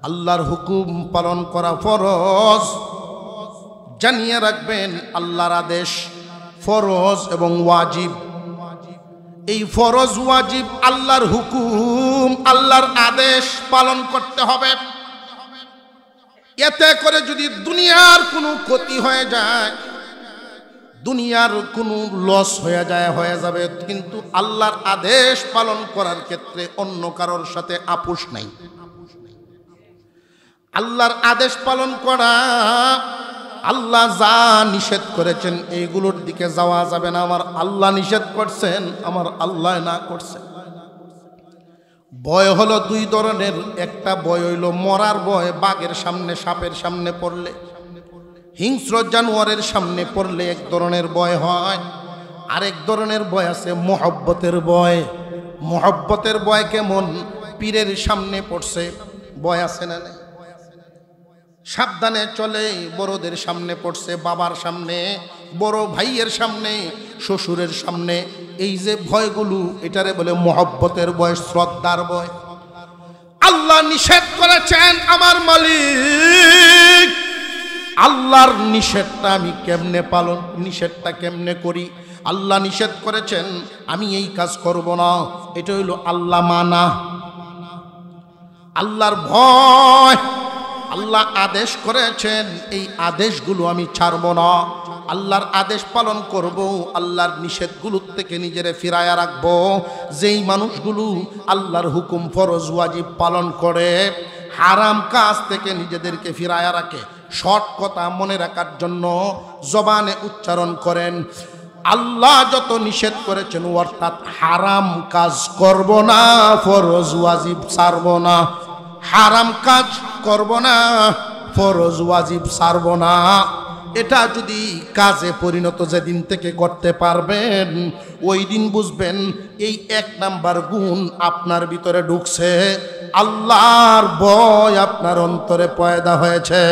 Speaker 1: আল্লাহর হুকুম পালন করা ফরজ। জানিয়ে রাখবেন আল্লাহর আদেশ ফরজ এবং ওয়াজিব। এই ফরজ ওয়াজিব আল্লাহর হুকুম আল্লাহর আদেশ পালন করতে হবে। এতে করে যদি দুনিয়ার কোনো ক্ষতি হয়ে যায়, দুনিয়ার কোনো লস হয়ে যাবে, কিন্তু আল্লাহর আদেশ পালন করার ক্ষেত্রে অন্য কারোর সাথে আপোষ নাই। আল্লাহর আদেশ পালন করা, আল্লাহ যা নিষেধ করেছেন এইগুলোর দিকে যাওয়া যাবে না। আমার আল্লাহ নিষেধ করছেন, আমার আল্লাহ না করছেন। ভয় হলো দুই ধরনের। একটা ভয় হইল মরার ভয়, বাঘের সামনে সাপের সামনে পড়লে, হিংস্র জানোয়ারের সামনে পড়লে এক ধরনের ভয় হয়। আরেক ধরনের ভয় আছে মহব্বতের ভয়। মহব্বতের ভয় কেমন? পীরের সামনে পড়ছে, ভয় আছে না? সাবধানে চলে। বড়দের সামনে পড়ছে, বাবার সামনে, বড় ভাইয়ের সামনে, শ্বশুরের সামনে, এই যে ভয়গুলো, এটারে বলে মহব্বতের ভয়, শ্রদ্ধার ভয়। আল্লাহ নিষেধ করেছেন, আমার মালিক আল্লাহর নিষেধটা আমি কেমনে পালন, নিষেধটা কেমনে করি? আল্লাহ নিষেধ করেছেন, আমি এই কাজ করব না, এটা হইল আল্লাহ মানা, আল্লাহর ভয়। আল্লাহ আদেশ করেছেন, এই আদেশগুলো আমি ছাড়ব না, আল্লাহর আদেশ পালন করব, আল্লাহর নিষেধগুলোর থেকে নিজেরে ফিরায়া রাখবো। যেই মানুষগুলো আল্লাহর হুকুম ফরজ ওয়াজিব পালন করে, হারাম কাজ থেকে নিজেদেরকে ফিরায়া রাখে, শর্ট কথা মনে রাখার জন্য জবানে উচ্চারণ করেন, আল্লাহ যত নিষেধ করেছেন, অর্থাৎ হারাম কাজ করব না, ফরজ ওয়াজিব ছাড়ব না, হারাম কাজ করব না, ফরজ ওয়াজিব ছাড়ব না। এটা যদি কাজে পরিণত যেদিন থেকে করতে পারবেন, ওই দিন বুঝবেন এই 1 নাম্বার গুণ আপনার ভিতরে ঢুকছে, আল্লাহর ভয় আপনার অন্তরে পয়দা হয়েছে।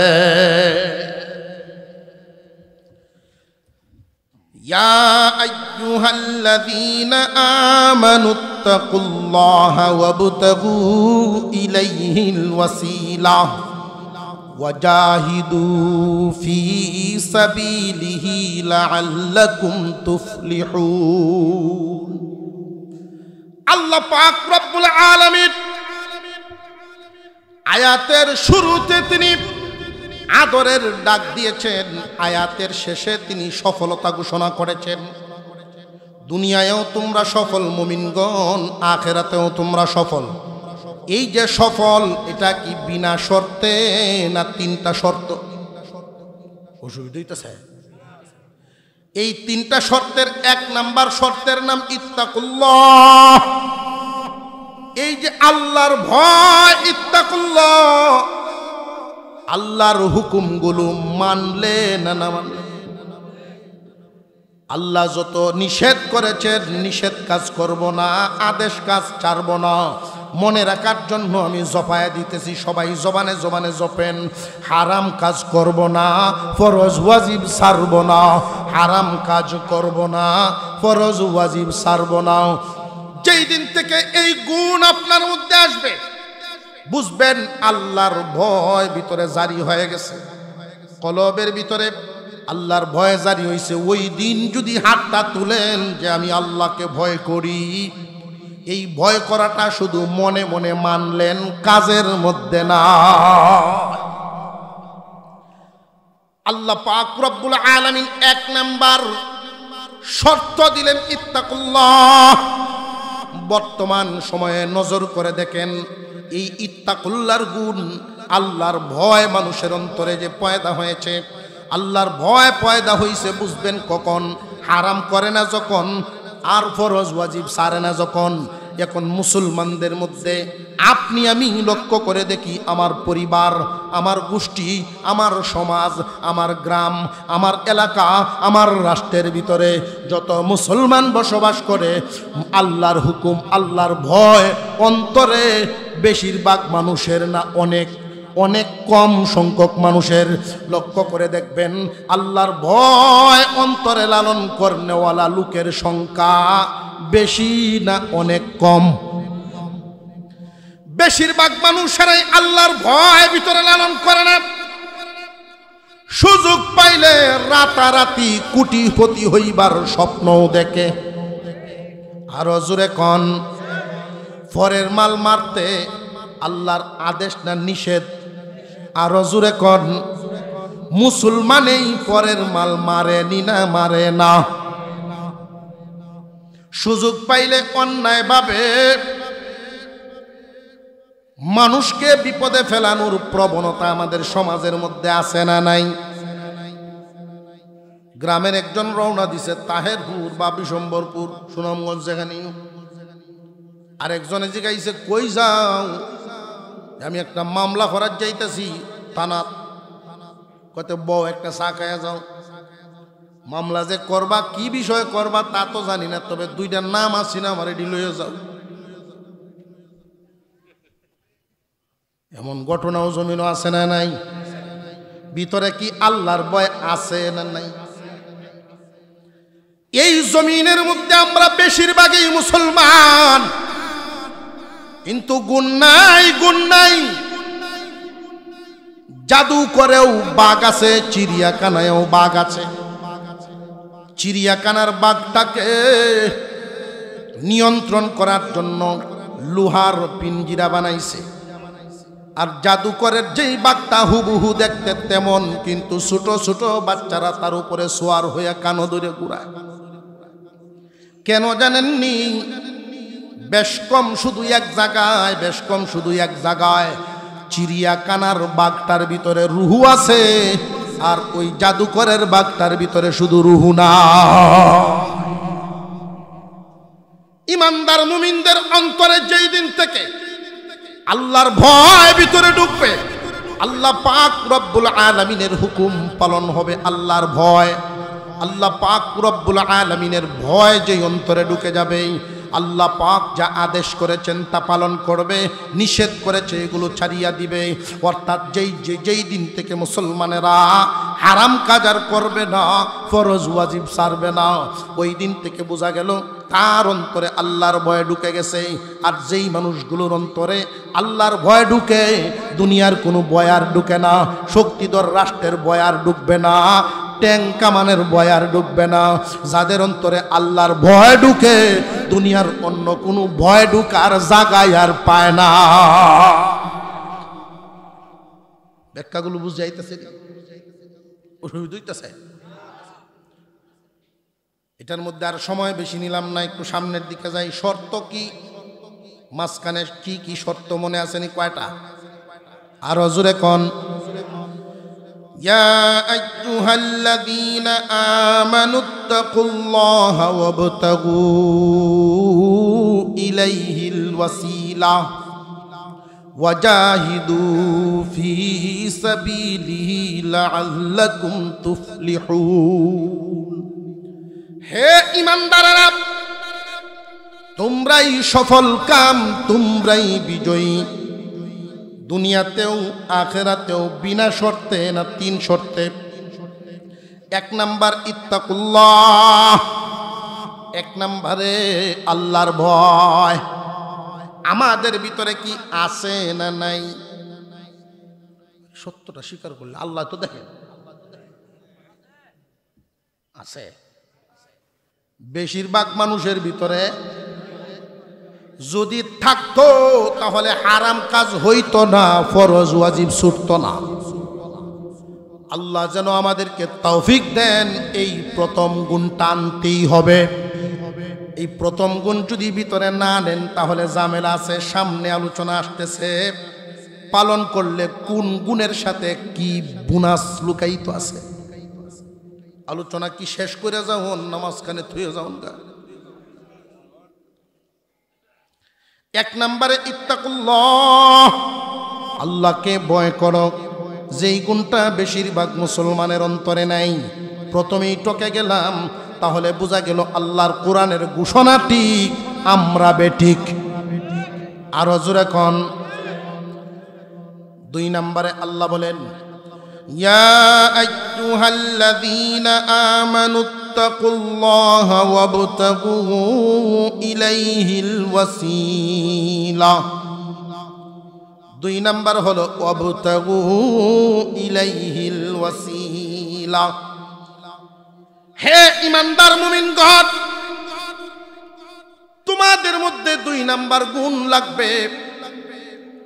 Speaker 1: ইয়া আইয়ুহাল্লাযীনা আমানুত্তাকুল্লাহা ওয়াবতাগু ইলাইহিল ওয়াসিলাহ ওয়াজাহিদু ফি সাবিলিহি লাআল্লাকুম তুফলিহুন। আল্লাহ পাক রব্বুল আলামিন আয়াতের শুরুতে তিনি আদরের ডাক দিয়েছেন, আয়াতের শেষে তিনি সফলতা ঘোষণা করেছেন। দুনিয়ায়ও তোমরা সফল মুমিনগণ, আখিরাতেও তোমরা সফল। এই যে সফল, এটা কি বিনা শর্তে না 3টা শর্ত? অসুবিধা হইতেছে? এই 3টা শর্তের 1 নাম্বার শর্তের নাম ইত্তাকুল্লাহ। এই যে আল্লাহর ভয়, ইত্তাকুল্লাহ, আল্লাহর হুকুমগুলো মানলে না না মানলে, আল্লাহ যত নিষেধ করেছেন নিষেধ কাজ করব না, আদেশ কাজ ছাড়ব না। মনে রাখার জন্য আমি জপায়া দিতেছি, সবাই জবানে জবানে জপেন, হারাম কাজ করব না, ফরজ ওয়াজিব ছাড়ব না, হারাম কাজ করব না, ফরজ ওয়াজিব ছাড়ব না। যেই দিন থেকে এই গুণ আপনার মধ্যে আসবে, বুঝবেন আল্লাহর ভয় ভিতরে জারি হয়ে গেছে, কলবের ভিতরে আল্লাহর ভয় জারি হয়েছে। ওই দিন যদি হাতটা তুলেন যে আমি আল্লাহকে ভয় করি, এই ভয় করাটা শুধু মনে মনে মানলেন, কাজের মধ্যে না। আল্লাহ পাক রব্বুল আলামিন 1 নাম্বার শর্ত দিলেন ইত্তাকুল্লাহ। বর্তমান সময়ে নজর করে দেখেন, এই ইত্তাকুল্লাহর গুণ, আল্লাহর ভয় মানুষের অন্তরে যে পয়দা হয়েছে, আল্লাহর ভয় পয়দা হয়েছে বুঝবেন কখন? হারাম করে না যখন, আর ফরজ ওয়াজিব ছাড়ে না যখন। এখন মুসলমানদের মধ্যে আপনি আমি লক্ষ্য করে দেখি, আমার পরিবার, আমার গোষ্ঠী, আমার সমাজ, আমার গ্রাম, আমার এলাকা, আমার রাষ্ট্রের ভিতরে যত মুসলমান বসবাস করে, আল্লাহর হুকুম, আল্লাহর ভয় অন্তরে বেশিরভাগ মানুষের না, অনেক কম সংখ্যক মানুষের। লক্ষ্য করে দেখবেন আল্লাহর ভয় অন্তরে লালন করনেওয়ালা লোকের সংখ্যা বেশি না অনেক কম? বেশিরভাগ মানুষেরাই আল্লাহর ভয় ভিতরে লালন করে না। সুযোগ পাইলে রাতারাতি কোটিপতি হইবার স্বপ্নও দেখে। আরো জোরে কন, পরের মাল মারতে আল্লাহর আদেশ না নিষেধ? আরো জোরে কন, মুসলমানেই পরের মাল মারে নি না মারে না? সুযোগ পাইলে অন্যায় ভাবে মানুষকে বিপদে ফেলানোর প্রবণতা আমাদের সমাজের মধ্যে আছে না নাই? গ্রামের একজন রওনা দিছে তাহেরপুর বা বিশম্বরপুর সুনামগঞ্জ যেখানে, আরেকজনে জিগাইছে কই যাও? আমি একটা মামলা করার যাইতেছি থানা। কত বউ একটা চা খাইয়া যাও। মামলা যে করবা, কি বিষয়ে করবা তা তো জানি না, তবে দুইটার নাম আসি না, আমার এটি লইয়া যাও। এমন ঘটনাও জমিনও আছে না নাই? ভিতরে কি আল্লাহর ভয় আছে না নাই? এই জমিনের মধ্যে আমরা বেশিরভাগই মুসলমান, কিন্তু গুণ নাই, গুণ নাই। জাদু করেও বাঘ আছে, চিড়িয়াখানায়ও বাঘ আছে। চিড়িয়াখানার বাঘটাকে নিয়ন্ত্রণ করার জন্য লোহার পিঞ্জিরা বানাইছে, আর জাদুকরের যেই বাঘটা হুবহু দেখতে তেমন, কিন্তু ছোট ছোট বাচ্চারা তার উপরে সোয়ার হইয়া কানো ধরে ঘুরায়। কেন জানেননি? বেশ কম শুধু এক জায়গায়, বেশ কম শুধু এক জায়গায় চিড়িয়াখানার বাঘটার ভিতরে রুহু আছে, আর ওই জাদুকরের বাঘটার ভিতরে শুধু রুহু না। ইমানদার মুমিনদের অন্তরে যেই দিন থেকে আল্লাহর ভয় ভিতরে ঢুকবে, আল্লাহ পাক রব্বুল আলামিনের হুকুম পালন হবে। আল্লাহর ভয়, আল্লাহ পাক রব্বুল আলামিনের ভয় যেই অন্তরে ঢুকে যাবে, আল্লাহ পাক যা আদেশ করেছেন তা পালন করবে, নিষেধ করেছে এগুলো ছাড়িয়া দিবে। অর্থাৎ যেই দিন থেকে মুসলমানেরা হারাম কাজ আর করবে না, ফরজ ওয়াজিব ছাড়বে না, ওই দিন থেকে বোঝা গেল তার অন্তরে আল্লাহর ভয় ঢুকে গেছে। আর যেই মানুষগুলোর অন্তরে আল্লাহর ভয় ঢুকে, দুনিয়ার কোনো ভয় আর ঢুকে না, শক্তিধর রাষ্ট্রের ভয় আর ঢুকবে না, ট্যাঙ্ক কামানের ভয় আর ঢুকবে না। যাদের অন্তরে আল্লাহর ভয় ঢুকে, দুনিয়ার অন্য কোনো ভয় ঢুকার জায়গায় আর পায় না। ব্যাখ্যাগুলো বুঝাইতেছে, বুঝাইতেছে। এটার মধ্যে আর সময় বেশি নিলাম না, একটু সামনের দিকে যাই। শর্ত কি? মাঝখানে কি কি শর্ত মনে আসেনি? কয়টা? আর জোরে কোন। ইয়া আইয়ুহাল্লাযীনা আমানুত্তাকুল্লাহা ওয়াবতাগু ইলাইহিল ওয়াসিলা ওয়াজাহিদু ফি সাবিলিহি লাআল্লাকুম তুফলিহুন। হে ঈমানদারেরা, তোমরাই সফল কাম, তোমরাই বিজয়ী, দুনিয়াতেও আখিরাতেও, বিনা শর্তে না তিন শর্তে। এক নাম্বার ইত্তাকুল্লাহ, এক নাম্বারে আল্লাহর ভয়। আমাদের ভিতরে কি আছে না নাই? সত্যটা স্বীকার করলে আল্লাহ তো দেখেন আছে। বেশিরভাগ মানুষের ভিতরে যদি থাকতো তাহলে হারাম কাজ হইতো না, ফরজ ওয়াজিব ছুটতো না। আল্লাহ যেন আমাদেরকে তৌফিক দেন, এই প্রথম গুণটা আনতেই হবে। এই প্রথম গুণ যদি ভিতরে না নেন তাহলে ঝামেলা আছে। সামনে আলোচনা আসতেছে, পালন করলে কোন গুণের সাথে কি বোনাস লুকায়িত আছে। আলোচনা কি শেষ করে যাওন, নামাজখানে থুয়ে যাওন গা। এক নম্বরে ইত্তাকুল্লাহ, আল্লাহকে ভয় করো, যেই গুণটা বেশিরভাগ মুসলমানের অন্তরে নাই। প্রথমেই টকে গেলাম, তাহলে বোঝা গেল আল্লাহর কোরআনের ঘোষণা ঠিক, আমরা বেঠিক। আরো জোরে কোন। দুই নম্বরে আল্লাহ বলেন, ইয়া আইয়ুহাল্লাযীনা আমানুত্তাকুল্লাহা ওয়াবতাগু ইলাইহিল ওয়াসিলা। দুই নম্বর হলো ওয়াবতাগু ইলাইহিল ওয়াসিলা। হে ঈমানদার মুমিনগণ, তোমাদের মধ্যে দুই নাম্বার গুণ লাগবে।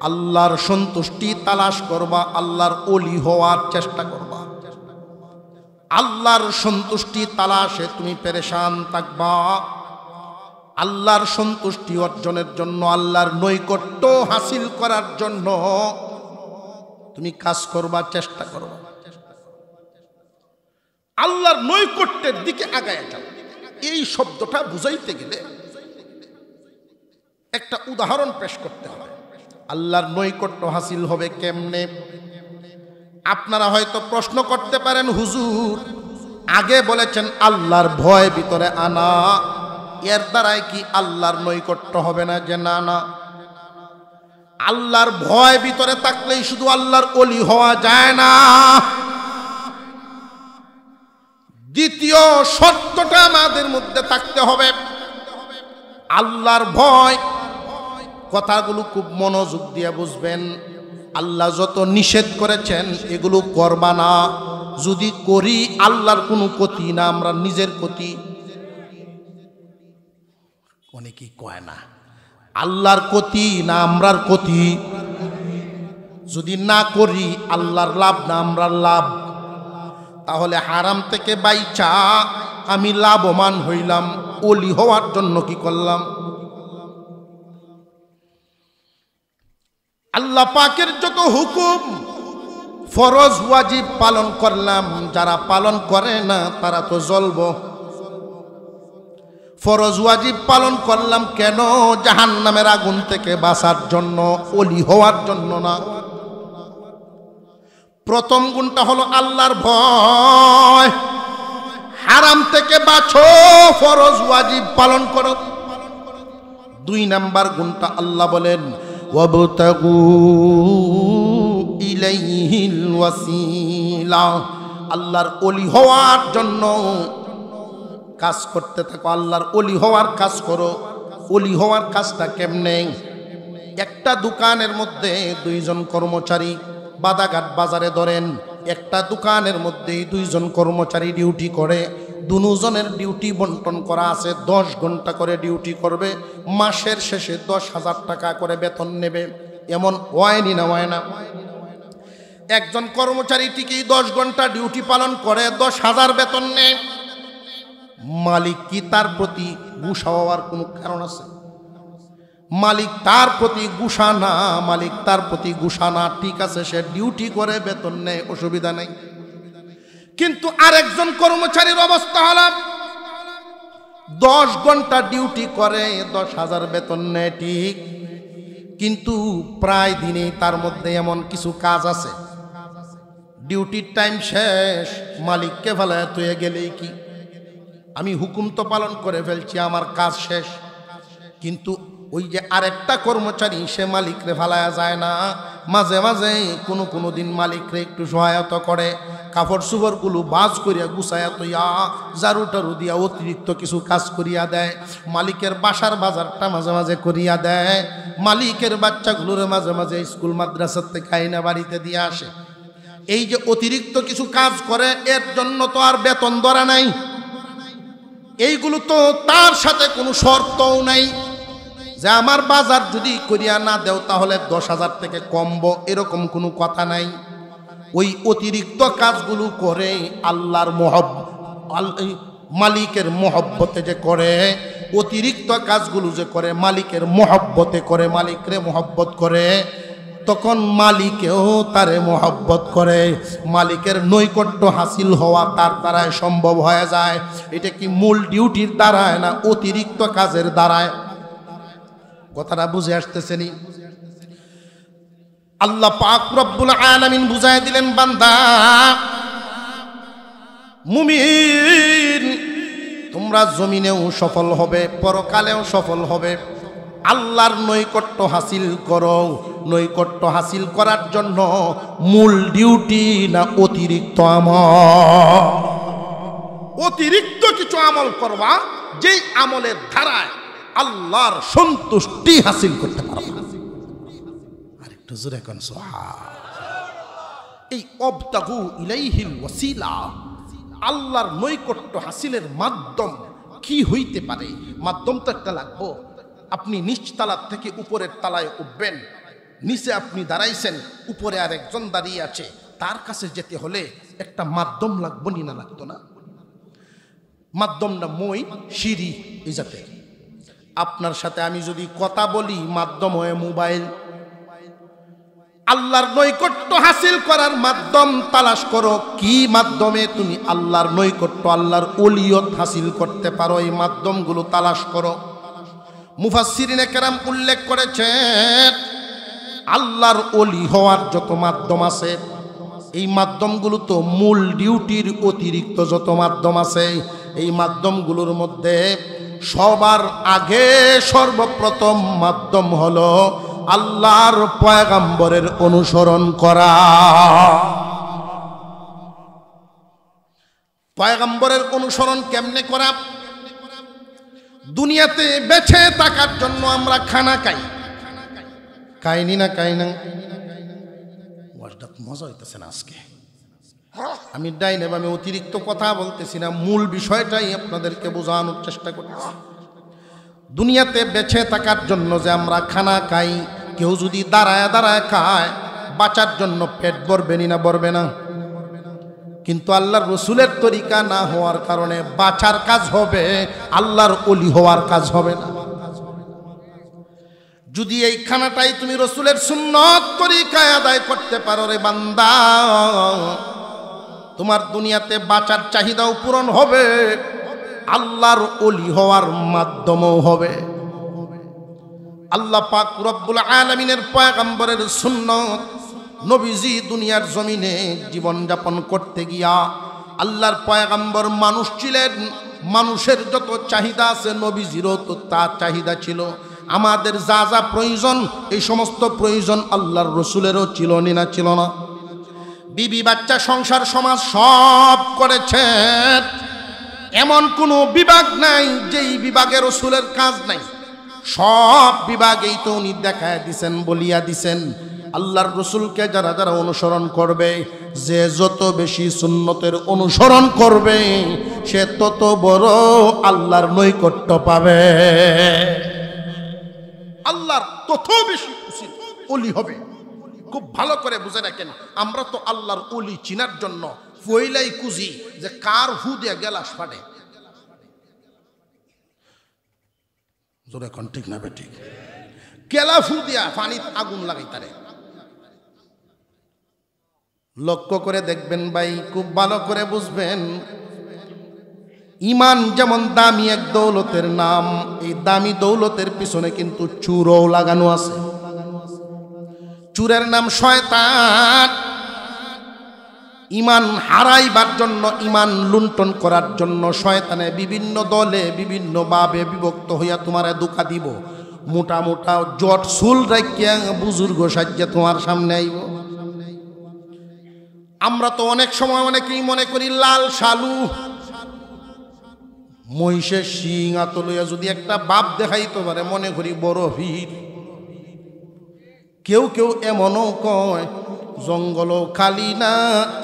Speaker 1: আল্লাহর সন্তুষ্টি তালাশ করবা, আল্লাহর ওলি হওয়ার চেষ্টা করবা। আল্লাহর সন্তুষ্টি তালাশে তুমি পেরেশান থাকবা। আল্লাহর সন্তুষ্টি অর্জনের জন্য, আল্লাহর নৈকট্য হাসিল করার জন্য তুমি কাজ করবা, চেষ্টা করবা। আল্লাহর নৈকট্যের দিকে আগায় যাও। এই শব্দটা বুঝাইতে গেলে একটা উদাহরণ পেশ করতে হবে। আল্লাহর নৈকট্য হাসিল হবে কেমনে? আপনারা হয়তো প্রশ্ন করতে পারেন, হুজুর আগে বলেছেন আল্লাহর ভয় ভিতরে আনা, এর দ্বারাই কি আল্লাহর নৈকট্য হবে না? যে না না, আল্লাহর ভয় ভিতরে থাকলেই শুধু আল্লাহর ওলি হওয়া যায় না। দ্বিতীয় শর্তটা আমাদের মধ্যে থাকতে হবে আল্লাহর ভয়। কথাগুলো খুব মনোযোগ দিয়ে বুঝবেন। আল্লাহ যত নিষেধ করেছেন এগুলো করবা না। যদি করি আল্লাহর কোনো ক্ষতি না, আমরা নিজের ক্ষতি। অনেকেই কয় না আল্লাহর ক্ষতি না আমরার ক্ষতি। যদি না করি আল্লাহর লাভ না আমরার লাভ। তাহলে হারাম থেকে বাইচা আমি লাভবান হইলাম, ওলি হওয়ার জন্য কি করলাম? আল্লাহ পাকের যত হুকুম ফরজ ওয়াজিব পালন করলাম, যারা পালন করে না তারা তো জ্বলব। ফরজ ওয়াজিব পালন করলাম কেন? জাহান্নামের আগুন থেকে বাঁচার জন্য, ওলি হওয়ার জন্য না। প্রথম গুণটা হলো আল্লাহর ভয়। হারাম থেকে বাঁচো, ফরজ ওয়াজিব পালন করো। দুই নাম্বার গুণটা আল্লাহ বলেন ওয়াবতাগু ইলাইহিল ওয়াসিলা। আল্লাহর ওলি হওয়ার জন্য কাজ করতে থাকো, আল্লাহর ওলি হওয়ার কাজ করো। ওলি হওয়ার কাজটা কেমনে? একটা দোকানের মধ্যে দুইজন কর্মচারী, বাদাঘাট বাজারে ধরেন একটা দোকানের মধ্যে দুইজন কর্মচারী ডিউটি করে। দুজনের ডিউটি বন্টন করা আছে, 10 ঘন্টা করে ডিউটি করবে। মাসের শেষে 10,000 টাকা করে বেতন নেবে। এমন হয়নি না? হয় না? একজন কর্মচারী ঠিকই 10 ঘন্টা ডিউটি পালন করে, 10,000 বেতন নেয়। মালিক কি তার প্রতি গুসা হওয়ার কোনো কারণ আছে? মালিক তার প্রতি গুসা না, মালিক তার প্রতি গুসা না। ঠিক আছে, সে ডিউটি করে বেতন নেয়, অসুবিধা নেই। কিন্তু আরেকজন কর্মচারীর অবস্থা হলো 10 ঘন্টা ডিউটি করে, 10,000 বেতন নেয় ঠিক, কিন্তু প্রায় দিনে তার মধ্যে এমন কিছু কাজ আছে, ডিউটির টাইম শেষ, মালিককে ফেলায় তুই গেলেই কি, আমি হুকুম তো পালন করে ফেলছি, আমার কাজ শেষ। কিন্তু ওই যে আরেকটা কর্মচারী, সে মালিকরে ফেলায়া যায় না। মাঝে মাঝে কোনো দিন মালিকরে একটু সহায়তা করে, কাপড় চোপড়গুলো বাজ করিয়া গুছায়া তৈয়া, ঝাড়ু টাড়ু দিয়া অতিরিক্ত কিছু কাজ করিয়া দেয়। মালিকের বাসার বাজারটা মাঝে মাঝে করিয়া দেয়। মালিকের বাচ্চাগুলোরে মাঝে মাঝে স্কুল মাদ্রাসার থেকে আইনা বাড়িতে দিয়ে আসে। এই যে অতিরিক্ত কিছু কাজ করে, এর জন্য তো আর বেতন ধরা নাই। এইগুলো তো তার সাথে কোনো শর্তও নাই যে আমার বাজার যদি করিয়া না দেও তাহলে 10,000 থেকে কমবো, এরকম কোনো কথা নাই। ওই অতিরিক্ত কাজগুলো করে আল্লাহর মালিকের মহব্বতে যে করে, অতিরিক্ত কাজগুলো যে করে মালিকের মহব্বতে করে, মালিকরে মহব্বত করে, তখন মালিকেও তারে মহব্বত করে। মালিকের নৈকট্য হাসিল হওয়া তার দ্বারায় সম্ভব হয়ে যায়। এটা কি মূল ডিউটির দ্বারায় না অতিরিক্ত কাজের দ্বারায়? কথাটা বুঝে আসতেছেনি? আল্লাহ পাক রব্বুল আলামিন বুঝায় দিলেন, বান্দা মুমিন, তোমরা জমিনেও সফল হবে, পরকালেও সফল হবে। আল্লাহর নৈকট্য হাসিল করো, নৈকট্য হাসিল করার জন্য মূল ডিউটি না অতিরিক্ত আমল? অতিরিক্ত কিছু আমল করবা যেই আমলের ধারায় আল্লাহর সন্তুষ্টি হাসিল করতে পারবা। আরেকটু জোরে কোন সুবহান। এই অবতাগু ইলাইহিল ওয়াসিলা, আল্লাহর নৈকট্য হাসিলের মাধ্যম কি হইতে পারে? মাধ্যম তো একটা লাগবো। আপনি নিচতলার থেকে উপরের তলায় উঠবেন, নিচে আপনি দাঁড়াইছেন, উপরে আর একজন দাঁড়িয়ে আছে, তার কাছে যেতে হলে একটা মাধ্যম লাগবো নি না লাগতো না? মাধ্যমটা মই সিঁড়ি এই জাতে। আপনার সাথে আমি যদি কথা বলি, মাধ্যম হয় মোবাইল। আল্লাহর নৈকট্য হাসিল করার মাধ্যম তালাশ করো, কি মাধ্যমে তুমি আল্লাহর নৈকট্য, আল্লাহর ওলিয়ত হাসিল করতে পারো, এই মাধ্যমগুলো তালাশ করো। মুফাসসিরিনে কেরাম উল্লেখ করেছেন আল্লাহর ওলি হওয়ার যত মাধ্যম আছে, এই মাধ্যমগুলো তো মূল ডিউটির অতিরিক্ত যত মাধ্যম আছে, এই মাধ্যমগুলোর মধ্যে সবার আগে সর্বপ্রথম মাধ্যম হলো আল্লাহর পয়গম্বরের অনুসরণ করা। পয়গম্বরের অনুসরণ কেমনে করা? দুনিয়াতে বেঁচে থাকার জন্য আমরা খানা খাই, খাইনি না খাই না? মজা হইতেছে না আজকে। আমি ডাইনে আমি অতিরিক্ত কথা বলতেছি না, মূল বিষয়টাই আপনাদেরকে বোঝানোর চেষ্টা করতেছি। দুনিয়াতে বেঁচে থাকার জন্য যে আমরা খানা খাই, কেউ যদি দাঁড়ায় দাঁড়ায় খায়, বাঁচার জন্য পেট ভরবে না ভরবে না? কিন্তু আল্লাহর রসুলের তরিকা না হওয়ার কারণে বাঁচার কাজ হবে, আল্লাহর ওলি হওয়ার কাজ হবে না। যদি এই খানাটাই তুমি রসুলের সুন্নত তরিকায় আদায় করতে পারো রে বান্দা, তোমার দুনিয়াতে বাঁচার চাহিদাও পূরণ হবে, আল্লাহর ওলি হওয়ার মাধ্যমও হবে। আল্লাহ পাক রব্বুল আলামিনের পয়গম্বরের সুন্নত, নবীজি দুনিয়ার জমিনে জীবন যাপন করতে গিয়া আল্লাহর পয়গম্বর মানুষ ছিলেন, মানুষের যত চাহিদা আছে নবীজিরও তো তার চাহিদা ছিল। আমাদের যা যা প্রয়োজন, এই সমস্ত প্রয়োজন আল্লাহর রসুলেরও ছিল না ছিল না? বিবি বাচ্চা সংসার সমাজ সব করেছেন, এমন কোনো বিভাগ নাই যেই বিভাগে রসুলের কাজ নাই। সব বিভাগেই তো উনি দেখায় দিছেন, বলিয়া দিছেন। আল্লাহর রসুলকে যারা যারা অনুসরণ করবে, যে যত বেশি সুন্নতের অনুসরণ করবে, সে তত বড় আল্লাহর নৈকট্য পাবে, আল্লাহর তত বেশি ওলি হবে। খুব ভালো করে বুঝে রাখেন, আমরা তো আল্লাহর ওলি চিনার জন্য পয়লাই কুজি যে কার হু দিয়ে গেলাস ফাটে। জোরে কোন ঠিক না বেঠিক? গেলা ফু দিয়া পানিতে আগুন লাগাই তারে। লক্ষ্য করে দেখবেন ভাই, খুব ভালো করে বুঝবেন, ইমান যেমন দামি এক দৌলতের নাম, এই দামি দৌলতের পিছনে কিন্তু চুরও লাগানো আছে। চুরের নাম শয়তান। ইমান হারাইবার জন্য, ইমান লুণ্ঠন করার জন্য শয়তানে বিভিন্ন দলে বিভিন্ন ভাবে বিভক্ত হইয়া তোমারে ধোঁকা দিব। মোটা মোটা জট চুল রাখিয়া বুজুর্গ সাজ্জা তোমার সামনে আইব। আমরা তো অনেক সময় অনেকেই মনে করি লাল শালু, মহিষের শিং আত লইয়া যদি একটা বাপ দেখাইতে পারে মনে করি বড় ভিড়। কেউ কেউ এমনও কয় জঙ্গলও খালি না,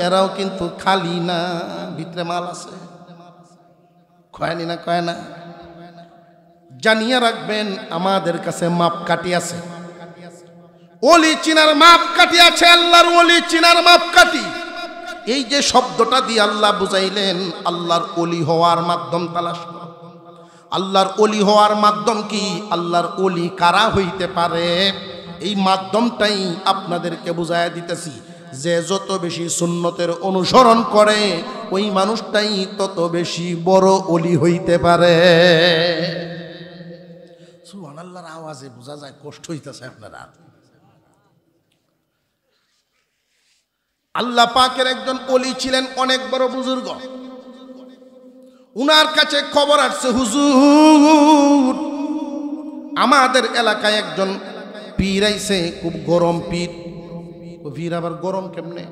Speaker 1: এরাও কিন্তু খালি না, ভিতরে মাল আছে। কয়নি না? কয় না? জানিয়ে রাখবেন, আমাদের কাছে মাপকাঠি আছে, ওলি চিনার মাপকাঠি আছে, আল্লাহর ওলি চিনার মাপকাঠি। এই যে শব্দটা দিয়ে আল্লাহ বুঝাইলেন, আল্লাহর ওলি হওয়ার মাধ্যম তালাশ করো। আল্লাহর ওলি হওয়ার মাধ্যম কি? আল্লাহর ওলি কারা হইতে পারে, এই মাধ্যমটাই আপনাদেরকে বুঝাইয়া দিতেছি। যে যত বেশি সুন্নতের অনুসরণ করে, ওই মানুষটাই তত বেশি বড় ওলি হইতে পারে। সুবহানাল্লাহর আওয়াজে বোঝা যায় কষ্ট হইতেছে আপনারা। আল্লাহ পাকের একজন ওলি ছিলেন, অনেক বড় বুজুর্গ। উনার কাছে খবর আসছে, হুজুর আমাদের এলাকায় একজন পীর আইছে, খুব গরম পীর। পীর আবার গরম কেমনে?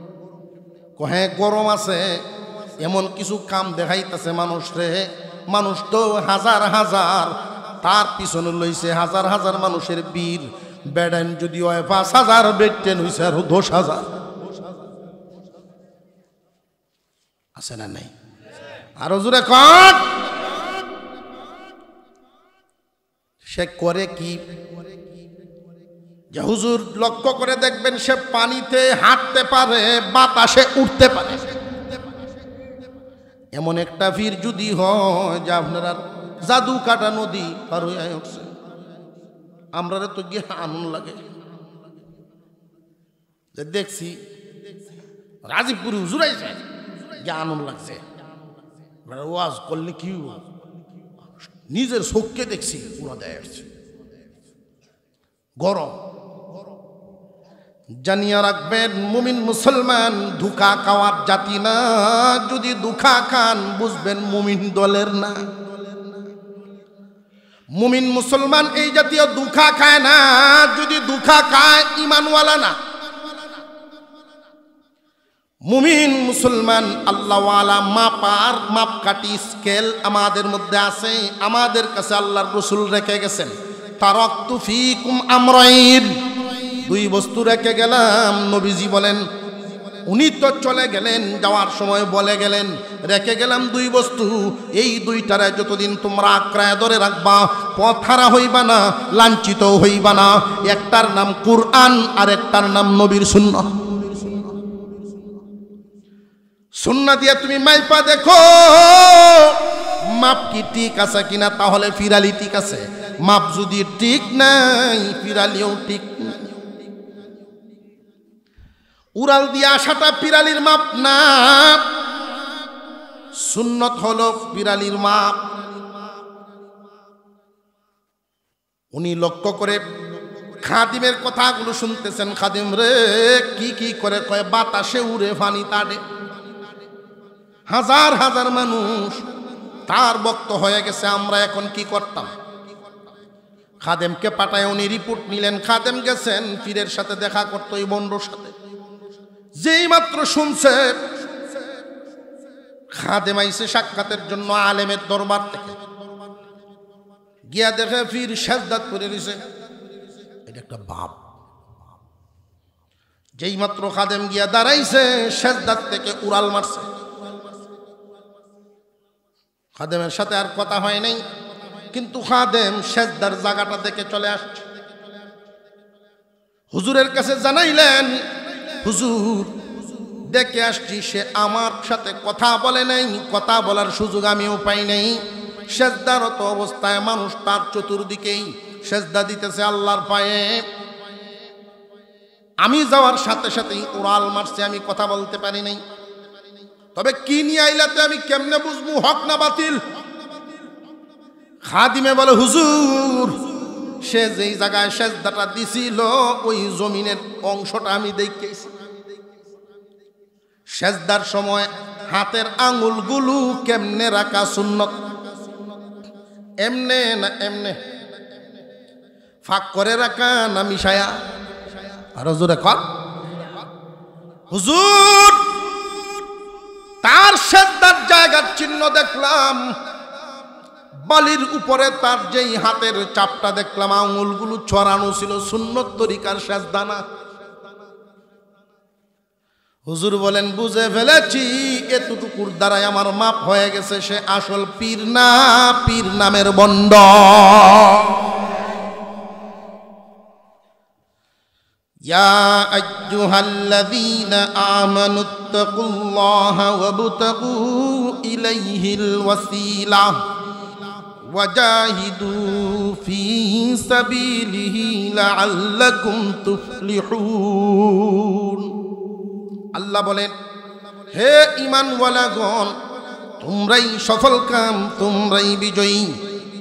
Speaker 1: হ্যাঁ গরম আছে, এমন কিছু কাম দেখাইতেছে মানুষ রে। মানুষ তো হাজার হাজার, তার পিছনে লইছে হাজার হাজার মানুষের বীর। বেডাইন যদি হয় ৫,০০০, বেডটেন হইছে আরো ১০,০০০। আছে না নাই? আরো জোরে কর। সে করে কি যে হুজুর লক্ষ্য করে দেখবেন, সে পানিতে হাঁটতে পারে, বাতাসে উঠতে পারে। এমন একটা পীর যদি হয় যে আপনারা জাদু কাটা নদী পার হয়ে উঠছে, আমরা তো গিয়ে আনন্দ লাগে। যে দেখছি রাজীবপুর হুজুর আইছে, গিয়ে আনন্দ লাগছে। ওয়াজ করলে কি নিজের চোখকে দেখছি পুরো দেয় আসছে গরম। জানিয়া রাখবেন মুমিন মুসলমান ধোঁকা খাওয়ার জাতি না। যদি ধোঁকা খান বুঝবেন মুমিন দলের না। মুমিন মুসলমান এই জাতীয় ধোঁকা খায় না। যদি ধোঁকা খায় ঈমানওয়ালা না। মুমিন মুসলমান আল্লাহওয়ালা। মাপার মাপকাঠি স্কেল আমাদের মধ্যে আছে, আমাদের কাছে আল্লাহর রাসূল রেখে গেছেন। তারাকতু ফীকুম আমরাইন, দুই বস্তু রেখে গেলাম। নবীজি বলেন, উনি তো চলে গেলেন, যাওয়ার সময় বলে গেলেন রেখে গেলাম দুই বস্তু, এই দুইটারে যতদিন তোমরা আঁকড়ায় ধরে রাখবা পথহারা হইবা না, লাঞ্ছিত হইবা না। একটার নাম কুরআন আর একটার নাম নবীর সুন্নাহ। সুন্নাহ দিয়ে তুমি মাইপা দেখো মাপ কি ঠিক আছে কিনা, তাহলে ফিরালি ঠিক আছে। মাপ যদি ঠিক নাই, ফিরালিও ঠিক নাই। উড়াল দিয়ে আসাটা পিরালির মাপ না, সুন্নত হলো পিরালির মাপ। উনি লক্ষ্য করে খাদিমের কথাগুলো শুনতেছেন। খাদিম রে কি কি করে কয়, বাতাসে উড়ে ফানি তাড়ে। হাজার হাজার মানুষ তার ভক্ত হয়ে গেছে। আমরা এখন কি করতাম? খাদেমকে পাঠায় উনি রিপোর্ট নিলেন। খাদেম গেছেন পীরের সাথে দেখা করতো, এই বন্ডর সাথে। যেই মাত্র শুনছে খাদেম আইছে সাক্ষাতের জন্য আলেমের দরবার থেকে, গিয়া দেখে পীর সেজদাত করে দিছে। এটা একটা ভাব। যেই মাত্র খাদেম গিয়া দাঁড়াইছে, সেজদাত থেকে উড়াল মারছে। খাদেমের সাথে আর কথা হয় নাই, কিন্তু খাদেম সেজদার জায়গাটা দেখে চলে আসছে। হুজুরের কাছে জানাইলেন, হুজুর দেখে আসছি, সে আমার সাথে কথা বলে নাই, কথা বলার সুযোগ আমিও পাই নাই। সেজদারত অবস্থায় মানুষ তার চতুর্দিকেই সেজদা দিতেছে আল্লাহর পায়ে। আমি যাওয়ার সাথে সাথেই উড়াল মারছে, আমি কথা বলতে পারি নাই। তবে কি নিয়ে আইলাতে আমি কেমনে বুঝবো হক না বাতিল? খাদিমে বলে, হুজুর সে যেই জায়গায় সেজদাটা দিছিল ওই জমিনের অংশটা আমি দেখেছি। সেজদার সময় হাতের আঙ্গুলগুলো কেমনে রাখা সুন্নত, এমনে না এমনে, ফাঁক করে রাখা না মিশায়া? আরো জোরে কর। হুজুর তার সেজদার জায়গার চিহ্ন দেখলাম, বালির উপরে তার যেই হাতের চাপটা দেখলাম, আঙ্গুলগুলো ছড়ানো ছিল, সুন্নত তরিকার সেজদা না। হুজুর বলেন, বুঝে ফেলেছি, এতটুকুর দ্বারাই আমার মাপ হয়ে গেছে। সে আসল পীর না, পীর নামের বন্ড। ইয়া আইয়ুহাল্লাযীনা আমানুত্তাকুল্লাহা ওয়াবতাগু ইলাইহিল ওয়াসিলা ওয়াজাহিদু ফী সাবিলিহি লাআল্লাকুম তুফলিহুন। আল্লাহ বলেন, হে ঈমানওয়ালাগণ, তোমরাই সফল কাম, তোমরাই বিজয়ী।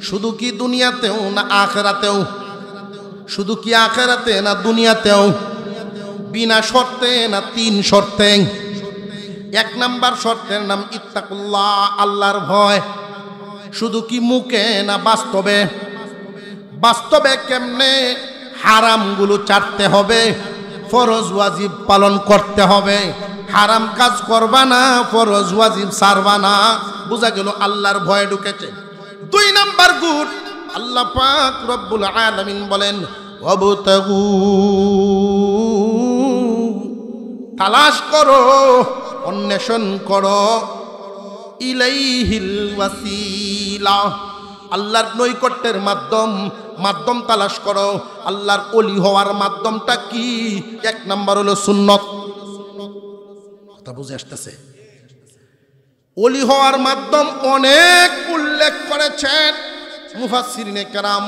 Speaker 1: শুধু কি দুনিয়াতেও না আখিরাতেও? শুধু কি আখিরাতে না দুনিয়াতেও? বিনা শর্তে না তিন শর্তে? এক নাম্বার শর্তের নাম ইত্তাকুল্লাহ, আল্লাহর ভয়। শুধু কি মুখে না বাস্তবে? বাস্তবে কেমনে? হারামগুলো ছাড়তে হবে, ফরজ ওয়াজিব পালন করতে হবে। হারাম কাজ করবা না, ফরজ ওয়াজিব ছাড়বা না। বোঝা গেল আল্লাহর ভয় ঢুকেছে। 2 নাম্বার গুণ, আল্লাহ পাক রব্বুল আলামিন বলেন ওয়াবতাগু, তালাশ করো, অন্বেষণ করো, ইলাইহিল ওয়াসিলা, আল্লাহর নৈকট্যের মাধ্যম তালাশ করো। আল্লাহর ওলি হওয়ার মাধ্যমটা কি? 1 নাম্বার হলো সুন্নত। কথা বুঝে আসতেছে? ওলি হওয়ার মাধ্যম অনেক উল্লেখ করেছেন মুফাসসিরিনে কেরাম।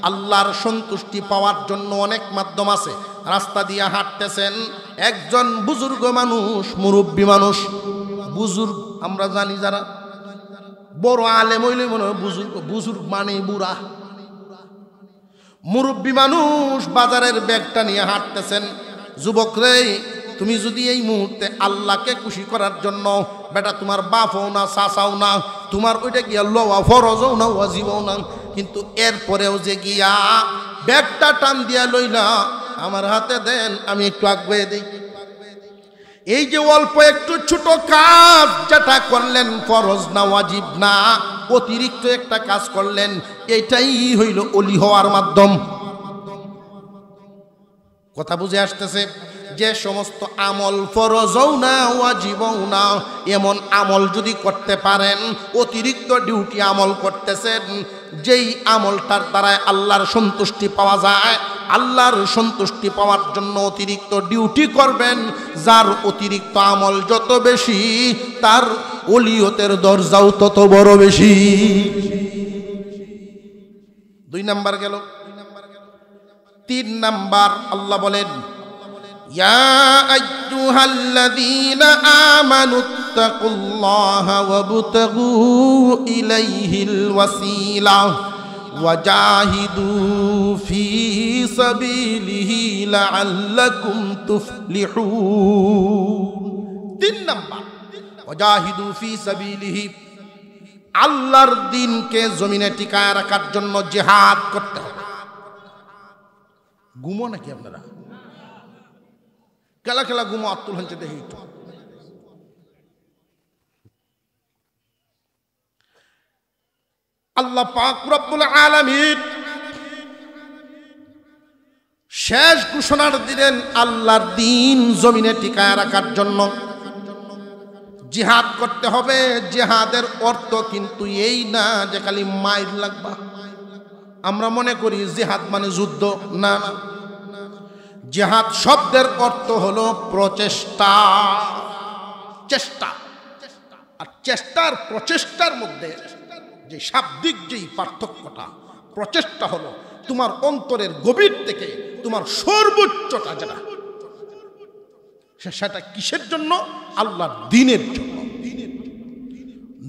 Speaker 1: আল্লাহর সন্তুষ্টি পাওয়ার জন্য অনেক মাধ্যম আছে। রাস্তা দিয়ে হাঁটতেছেন, একজন বুজুর্গ মানুষ, মুরব্বী মানুষ, বুজুর্গ আমরা জানি যারা বড় আলেম হইলে মনে হয় বুজুর্গ, বুজুর্গ মানে বুড়া। মুরব্বী মানুষ বাজারের ব্যাগটা নিয়ে হাঁটতেছেন। যুবক রে, তুমি যদি এই মুহূর্তে আল্লাহকে খুশি করার জন্য, বেটা তোমার বাপও না, চাচাও না, তোমার ওইটা গিয়া লওয়া ফরজও না, ওয়াজিবও না, কিন্তু এরপরেও যে গিয়া ব্যাগটা টান দিয়া লইলা আমার হাতে দেন, আমি একটু আগুয়ে দিই। এই যে অল্প একটু ছোট কাজ যেটা করলেন, ফরজ না, ওয়াজিব না, অতিরিক্ত একটা কাজ করলেন, এটাই হইল ওলি হওয়ার মাধ্যম। কথা বুঝে আসতেছে? যে সমস্ত আমল ফরজও না, ওয়াজিবও না, এমন আমল যদি করতে পারেন, অতিরিক্ত ডিউটি আমল করতেছেন, যেই আমলটার দ্বারায় আল্লাহর সন্তুষ্টি পাওয়া যায়, আল্লাহর সন্তুষ্টি পাওয়ার জন্য অতিরিক্ত ডিউটি করবেন, যার অতিরিক্ত আমল যত বেশি, তার ওলিয়তের দরজাও তত বড় বেশি। 2 নাম্বার গেল। 3 নাম্বার আল্লাহ বলেন ইয়া আইয়ুহাল্লাযীনা আমানুত্তাকুল্লাহা ওয়াবতাগু ইলাইহিল ওয়াসিলা ওয়াজাহিদু ফি সাবিলিহি লাআল্লাকুম তুফলিহুন। 3 নাম্বার ওয়াজাহিদু ফি সাবিলিহি, আল্লাহর দ্বীনকে জমিনে টিকায় রাখার জন্য জিহাদ করতে হবে। ঘুমো নাকি আপনারা? খেলা খেলা ঘুমো, আব্দুল হানছে দেখি একটু। আল্লাহ পাক রব্বুল আলামিন শেষ ঘোষণার দিলেন, আল্লাহর দ্বীন জমিনে টিকায় রাখার জন্য জিহাদ করতে হবে। জিহাদের অর্থ কিন্তু এই না যে খালি মাইর লাগবা। আমরা মনে করি জিহাদ মানে যুদ্ধ, না না। জিহাদ শব্দের অর্থ হলো প্রচেষ্টা, চেষ্টা। আর চেষ্টার প্রচেষ্টার মধ্যে যে শাব্দিক যেই পার্থক্যটা, প্রচেষ্টা হলো তোমার অন্তরের গভীর থেকে তোমার সর্বোচ্চটা যেটা, সেটা কিসের জন্য? আল্লাহর দ্বীনের জন্য।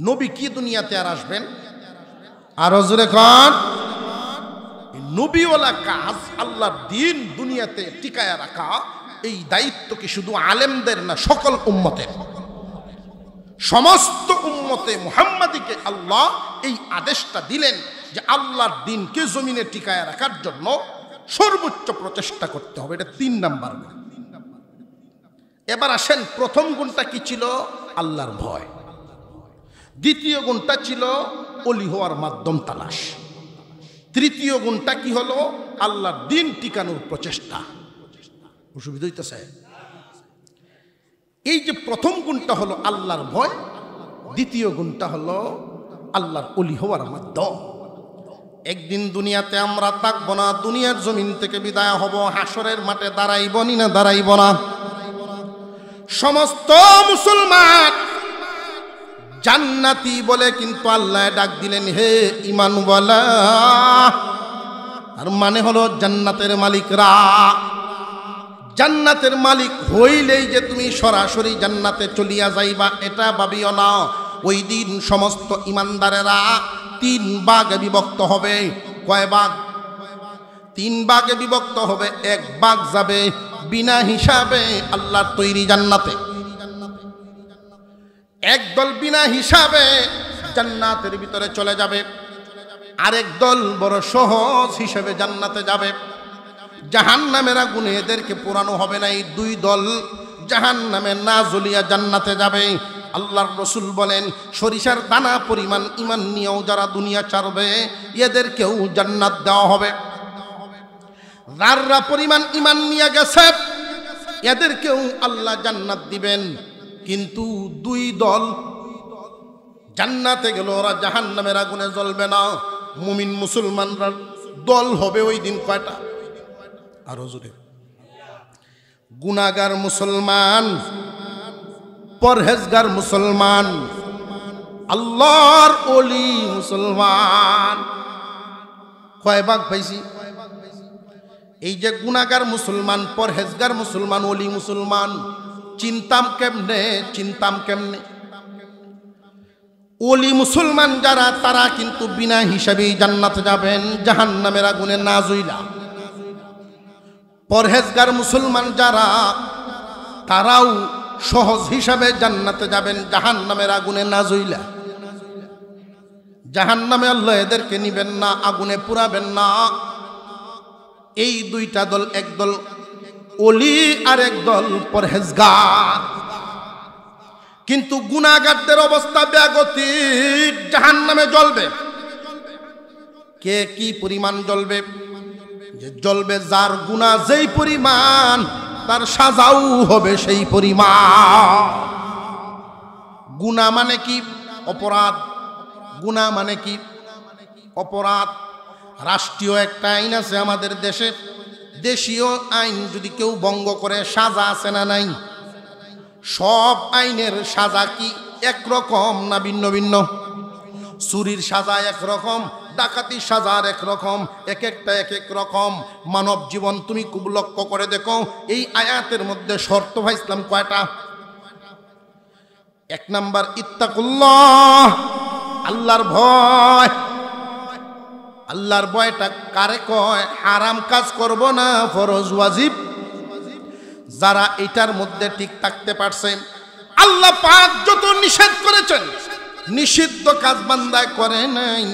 Speaker 1: নবী কি দুনিয়াতে আর আসবেন? আরো জোরে কোন? নবীওয়ালা কাজ, আল্লাহর দ্বীন দুনিয়াতে টিকায় রাখা, এই দায়িত্ব কি শুধু আলেমদের না, সকল উম্মতের। সমস্ত উম্মতে মুহাম্মাদিকে আল্লাহ এই আদেশটা দিলেন যে আল্লাহর দ্বীনকে জমিনে টিকায় রাখার জন্য সর্বোচ্চ প্রচেষ্টা করতে হবে। এটা 3 নাম্বার গুণ। এবার আসেন, প্রথম গুণটা কি ছিল? আল্লাহর ভয়। দ্বিতীয় গুণটা ছিল ওলি হওয়ার মাধ্যম তালাশ। তৃতীয় গুণটা কি হলো? আল্লাহর দ্বীন টিকানোর প্রচেষ্টা। অসুবিধা হইতেছে? এই যে প্রথম গুণটা হলো আল্লাহর ভয়, দ্বিতীয় গুণটা হলো আল্লাহর ওলি হওয়ার মাধ্যম। একদিন দুনিয়াতে আমরা থাকবো না, দুনিয়ার জমিন থেকে বিদায় হব, হাসরের মাঠে দাঁড়াইব না দাঁড়াইব না? সমস্ত মুসলমান জান্নাতি বলে কিন্তু আল্লাহ ডাক দিলেন, হে ঈমানওয়ালা। আর মানে হলো জান্নাতের মালিকরা। জান্নাতের মালিক হইলেই যে তুমি সরাসরি জান্নাতে চলিয়া যাইবা, এটা ভাবিও না। ওই দিন সমস্ত ঈমানদারেরা 3 ভাগে বিভক্ত হবে। কয় ভাগ? 3 ভাগে বিভক্ত হবে। 1 ভাগ যাবে বিনা হিসাবে আল্লাহর তৈরি জান্নাতে। একদল বিনা হিসাবে জান্নাতের ভিতরে চলে যাবে, আরেক দল বড় সহজ হিসেবে জান্নাতে যাবে। জাহান্নামের আগুনে এদেরকে পোড়ানো হবে না। এই দুই দল জাহান্নামে না জ্বলিয়া জান্নাতে যাবে। আল্লাহর রাসূল বলেন, সরিষার দানা পরিমাণ ঈমান নিয়েও যারা দুনিয়া ছাড়বে এদেরকেও জান্নাত দেওয়া হবে। যাররা পরিমাণ ঈমান নিয়ে গেছে এদেরকেও আল্লাহ জান্নাত দিবেন। কিন্তু দুই দল জান্নাতে গেল, ওরা জাহান্নামের আগুনে জ্বলবে না। মুমিন মুসলমানরা দল হবে ওই দিন কয়টা? আরো জোরে। গুনাহগার মুসলমান, পরহেজগার মুসলমান, আল্লাহর ওলি মুসলমান। কয় ভাগ পাইছি? এই যে গুনাহগার মুসলমান, পরহেজগার মুসলমান, ওলি মুসলমান, চিন্তাম কেমনে? ওলি মুসলমান যারা, তারা কিন্তু বিনা হিসাবেই জান্নাতে যাবেন, জাহান্নামের আগুনে না জ্বলা। পরহেজগার মুসলমান যারা, তারাও সহজ হিসাবে জান্নাতে যাবেন, জাহান্নামের আগুনে না জ্বলা। জাহান্নামে আল্লাহ এদেরকে নিবেন না, আগুনে পুরাবেন না। এই দুইটা দল, এক দল ওলি আর এক দল পরহেজগার। কিন্তু গুনাহগারদের অবস্থা ব্যাগতিক, জাহান্নামে জ্বলবে। কে কি পরিমাণ জ্বলবে? যে জ্বলবে যার গুনাহ যেই পরিমাণ, তার সাজাও হবে সেই পরিমাণ। গুনাহ মানে কি? অপরাধ। গুনাহ মানে কি? অপরাধ। রাষ্ট্রীয় একটা আইন আছে আমাদের দেশে, দেশীয় আইন যদি কেউ ভঙ্গ করে সাজা আছে না নাই? সব আইনের সাজা কি একরকম না ভিন্ন ভিন্ন? চুরির সাজা একরকম, ডাকাতির সাজা এক রকম, এক একটা এক এক রকম। মানব জীবন তুমি খুব লক্ষ্য করে দেখো, এই আয়াতের মধ্যে শর্ত ভাইসলাম কয়টা? এক নাম্বার ইত্তাকুল্লাহ, আল্লাহর ভয়। আল্লাহর ভয়টা কারে কয়? হারাম কাজ করব না, ফরজ ওয়াজিব। যারা এটার মধ্যে ঠিক থাকতে পারছে, আল্লাহ পাক যত নিষেধ করেছেন, নিষিদ্ধ কাজ বান্দায় করে নাই,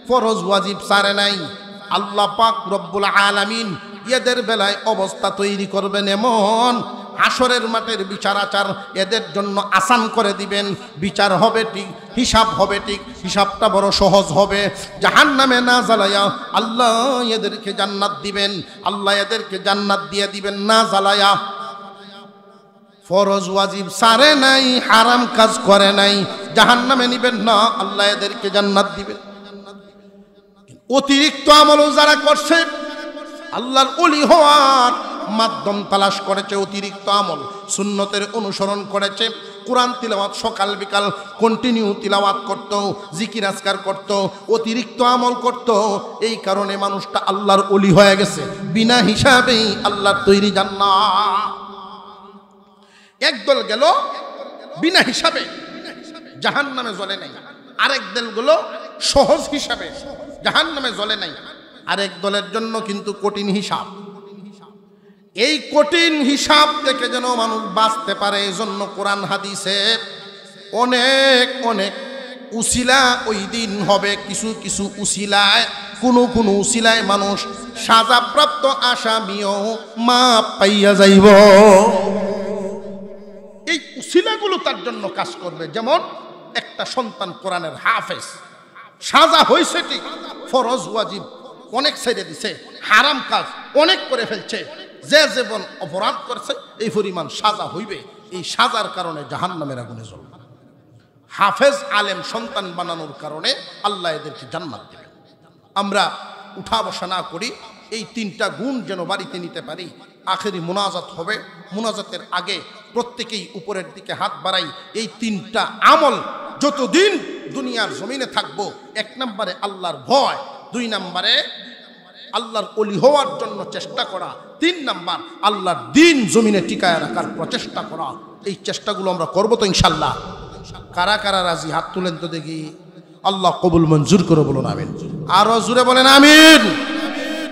Speaker 1: ফরজ ওয়াজিব ছাড়ে নাই, আল্লাহ পাক রব্বুল আলামিন এদের বেলায় অবস্থা তৈরি করবেন এমন, হাসরের মাঠের বিচার আচার এদের জন্য আসান করে দিবেন। বিচার হবে ঠিক, হিসাব হবে ঠিক, হিসাবটা বড় সহজ হবে। জাহান্নামে না জ্বালায়া আল্লাহ এদেরকে জান্নাত দিবেন। আল্লাহ এদেরকে জান্নাত দিয়ে দিবেন না জ্বালায়া। ফরজ ওয়াজিব ছাড়ে নাই, হারাম কাজ করে নাই, জাহান্নামে নিবেন না, আল্লাহ এদেরকে জান্নাত দিবেন। অতিরিক্ত আমলও যারা করছে, আল্লাহর ওলি হওয়ার মাধ্যম তালাশ করেছে, অতিরিক্ত আমল, সুন্নতের অনুসরণ করেছে, কোরআন তিলাওয়াত সকাল বিকাল কন্টিনিউ তিলাওয়াত করত, জিকির আজকার করত, অতিরিক্ত আমল করত, এই কারণে মানুষটা আল্লাহর ওলি হয়ে গেছে, বিনা হিসাবেই আল্লাহর তৈরি জান্নাত। একদল গেল বিনা হিসাবে, জাহান্নামে জ্বলে নাই। আরেক দল গেল সহজ হিসাবে, জাহান্নামে জ্বলে নাই। আরেক দলের জন্য কিন্তু কঠিন হিসাব। এই কঠিন হিসাব থেকে যেন মানুষ বাঁচতে পারে, এই জন্য কোরআন হাদিসে অনেক অনেক উসিলা ওই দিন হবে। কিছু কিছু উসিলায়, কোনো কোনো উসিলায় মানুষ সাজাপ্রাপ্ত আসামিও মাপ পাইয়া যাইব। এই উসিলাগুলো তার জন্য কাজ করবে। যেমন একটা সন্তান কোরআনের হাফেজ, সাজা হয়েছে ঠিক, ফরজ ওয়াজিব অনেক ছেড়ে দিছে, হারাম কাজ অনেক করে ফেলছে, যে যেমন অপরাধ করছে এই পরিমাণ সাজা হইবে। এই সাজার কারণে জাহান্নামের আগুনে জ্বলবে। হাফেজ আলেম সন্তান বানানোর কারণে আল্লাহ এদেরকে জান্নাত দেবেন। আমরা উঠা বসা না করি, এই তিনটা গুণ যেন বাড়িতে নিতে পারি। আখেরি মুনাজাত হবে, মুনাজাতের আগে প্রত্যেকেই উপরের দিকে হাত বাড়াই। এই তিনটা আমল যতদিন দুনিয়ার জমিনে থাকবো, এক নম্বরে আল্লাহর ভয়, দুই নম্বরে আল্লাহর ওলি হওয়ার জন্য চেষ্টা করা, তিন নাম্বার আল্লাহর দ্বীন জমিনে টিকায় রাখার প্রচেষ্টা করা। এই চেষ্টাগুলো আমরা করবো তো ইনশাল্লাহ। কারা কারা রাজি? হাত তুলেন তো দেখি। আল্লাহ কবুল মঞ্জুর করে বলুন আমিন। আরো জুড়ে বলেন আমিন।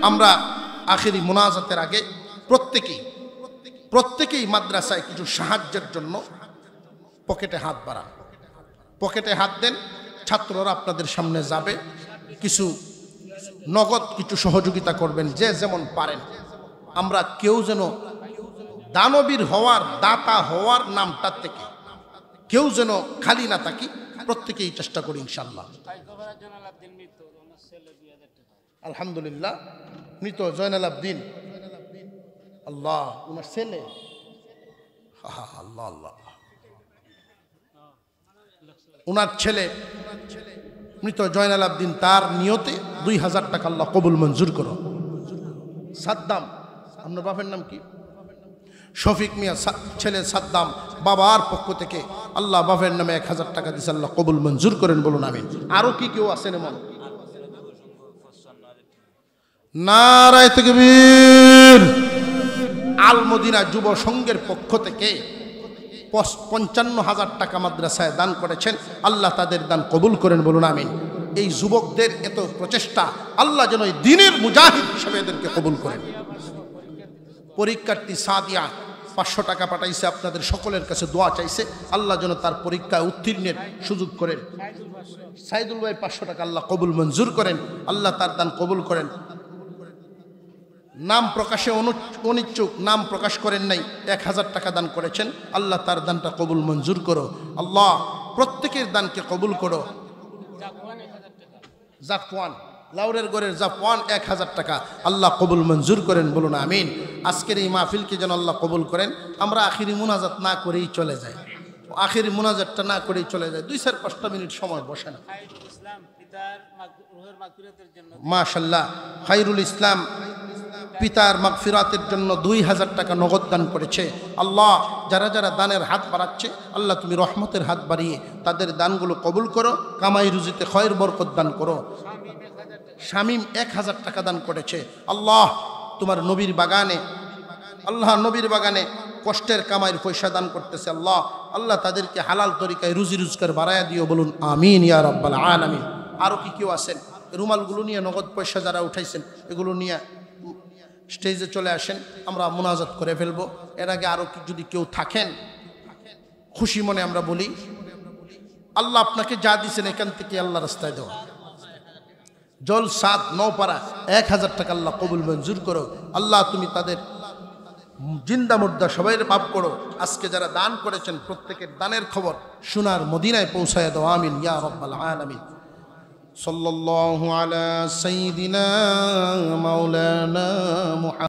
Speaker 1: আমরা আখেরি মুনাজাতের আগে প্রত্যেকেই মাদ্রাসায় কিছু সাহায্যের জন্য পকেটে হাত বাড়ান, পকেটে হাত দেন। ছাত্ররা আপনাদের সামনে যাবে, কিছু নগদ কিছু সহযোগিতা করবেন, যে যেমন পারেন। আমরা কেউ যেন দানবীর হওয়ার, দাতা হওয়ার নামটার থেকে কেউ যেন খালি না থাকি, প্রত্যেকেই চেষ্টা করি ইনশাআল্লাহ। আলহামদুলিল্লাহ, মৃত জয়নাল আবদিন, আল্লাহ উনার ছেলে, আল্লাহ আল্লাহ, উনার ছেলে মৃত জয়নাল আবদিন, তার নিয়তে 2000 টাকা আল্লাহ কবুল মঞ্জুর করো। সাদ্দাম, আপনার বাপের নাম কি? শফিক মিয়া, ছেলে সাদ্দাম, বাবার পক্ষ থেকে আল্লাহ বাপের নামে 1000 টাকা দিছে, আল্লাহ কবুল মঞ্জুর করেন, বলুন আমিন। আরো কি কেউ আছেন এমন? নারায়ে তাকবীর। আল মদিনা যুব সংঘের পক্ষ থেকে 55,000 টাকা মাদ্রাসায় দান করেছেন, আল্লাহ তাদের দান কবুল করেন, বলুন আমিন। এই যুবকদের এত প্রচেষ্টা, আল্লাহ যেন এই দ্বীনের মুজাহিদ হিসেবে এদেরকে কবুল করেন। পরীক্ষার্থী সাদিয়া 500 টাকা পাঠাইছে, আপনাদের সকলের কাছে দোয়া চাইছে, আল্লাহ যেন তার পরীক্ষায় উত্তীর্ণের সুযোগ করেন। সাইদুল ভাই 500 টাকা আল্লাহ কবুল মঞ্জুর করেন, আল্লাহ তার দান কবুল করেন। নাম প্রকাশে অনিচ্ছুক, নাম প্রকাশ করেন নাই, 1000 টাকা দান করেছেন, আল্লাহ তার দানটা কবুল মঞ্জুর করো, আল্লাহ প্রত্যেকের দানকে কবুল করো। জাফওয়ান, লাউরের গড়ের জাফওয়ান 1000 টাকা আল্লাহ কবুল মঞ্জুর করেন, বলুন আমিন। আজকের এই মাহফিলকে যেন আল্লাহ কবুল করেন। আমরা আখিরি মুনাজাত না করেই চলে যাই, আখিরি মুনাজাতটা না করেই চলে যায়, 2-4-5 মিনিট সময় বসে না। মাশাআল্লাহ, খায়রুল ইসলাম পিতার মাগফিরাতের জন্য 2000 টাকা নগদ দান করেছে। আল্লাহ যারা যারা দানের হাত বাড়াচ্ছে, আল্লাহ তুমি রহমতের হাত বাড়িয়ে তাদের দানগুলো কবুল করো, কামাই রুজিতে খয়ের বরকত দান করো। শামীম 1000 টাকা দান করেছে। আল্লাহ তোমার নবীর বাগানে, আল্লাহ নবীর বাগানে কষ্টের কামাইয়ের পয়সা দান করতেছে, আল্লাহ আল্লাহ তাদেরকে হালাল তরিকায় রুজি রোজগার বাড়ায়া দিও, বলুন আমিন ইয়া রাব্বাল আলামিন। আরও কি কেউ আছেন? রুমালগুলো নিয়ে, নগদ পয়সা যারা উঠাইছেন এগুলো নিয়ে স্টেজে চলে আসেন, আমরা মুনাজাত করে ফেলবো। এর আগে আরও যদি কেউ থাকেন, খুশি মনে আমরা বলি, আল্লাহ আপনাকে যা দিয়েছেন এখান থেকে আল্লাহ রাস্তায় দেওয়া। জল সাদ নওপাড়া 1000 টাকা আল্লাহ কবুল মঞ্জুর করো, আল্লাহ তুমি তাদের জিন্দা মুর্দা সবাই মাফ করো। আজকে যারা দান করেছেন প্রত্যেকের দানের খবর সোনার মদিনায় পৌঁছায় দাও, আমিন ইয়া রাব্বাল আলামিন। সাল্লাল্লাহু আলা সাইয়্যিদিনা মাওলানা মুহাম্মদ।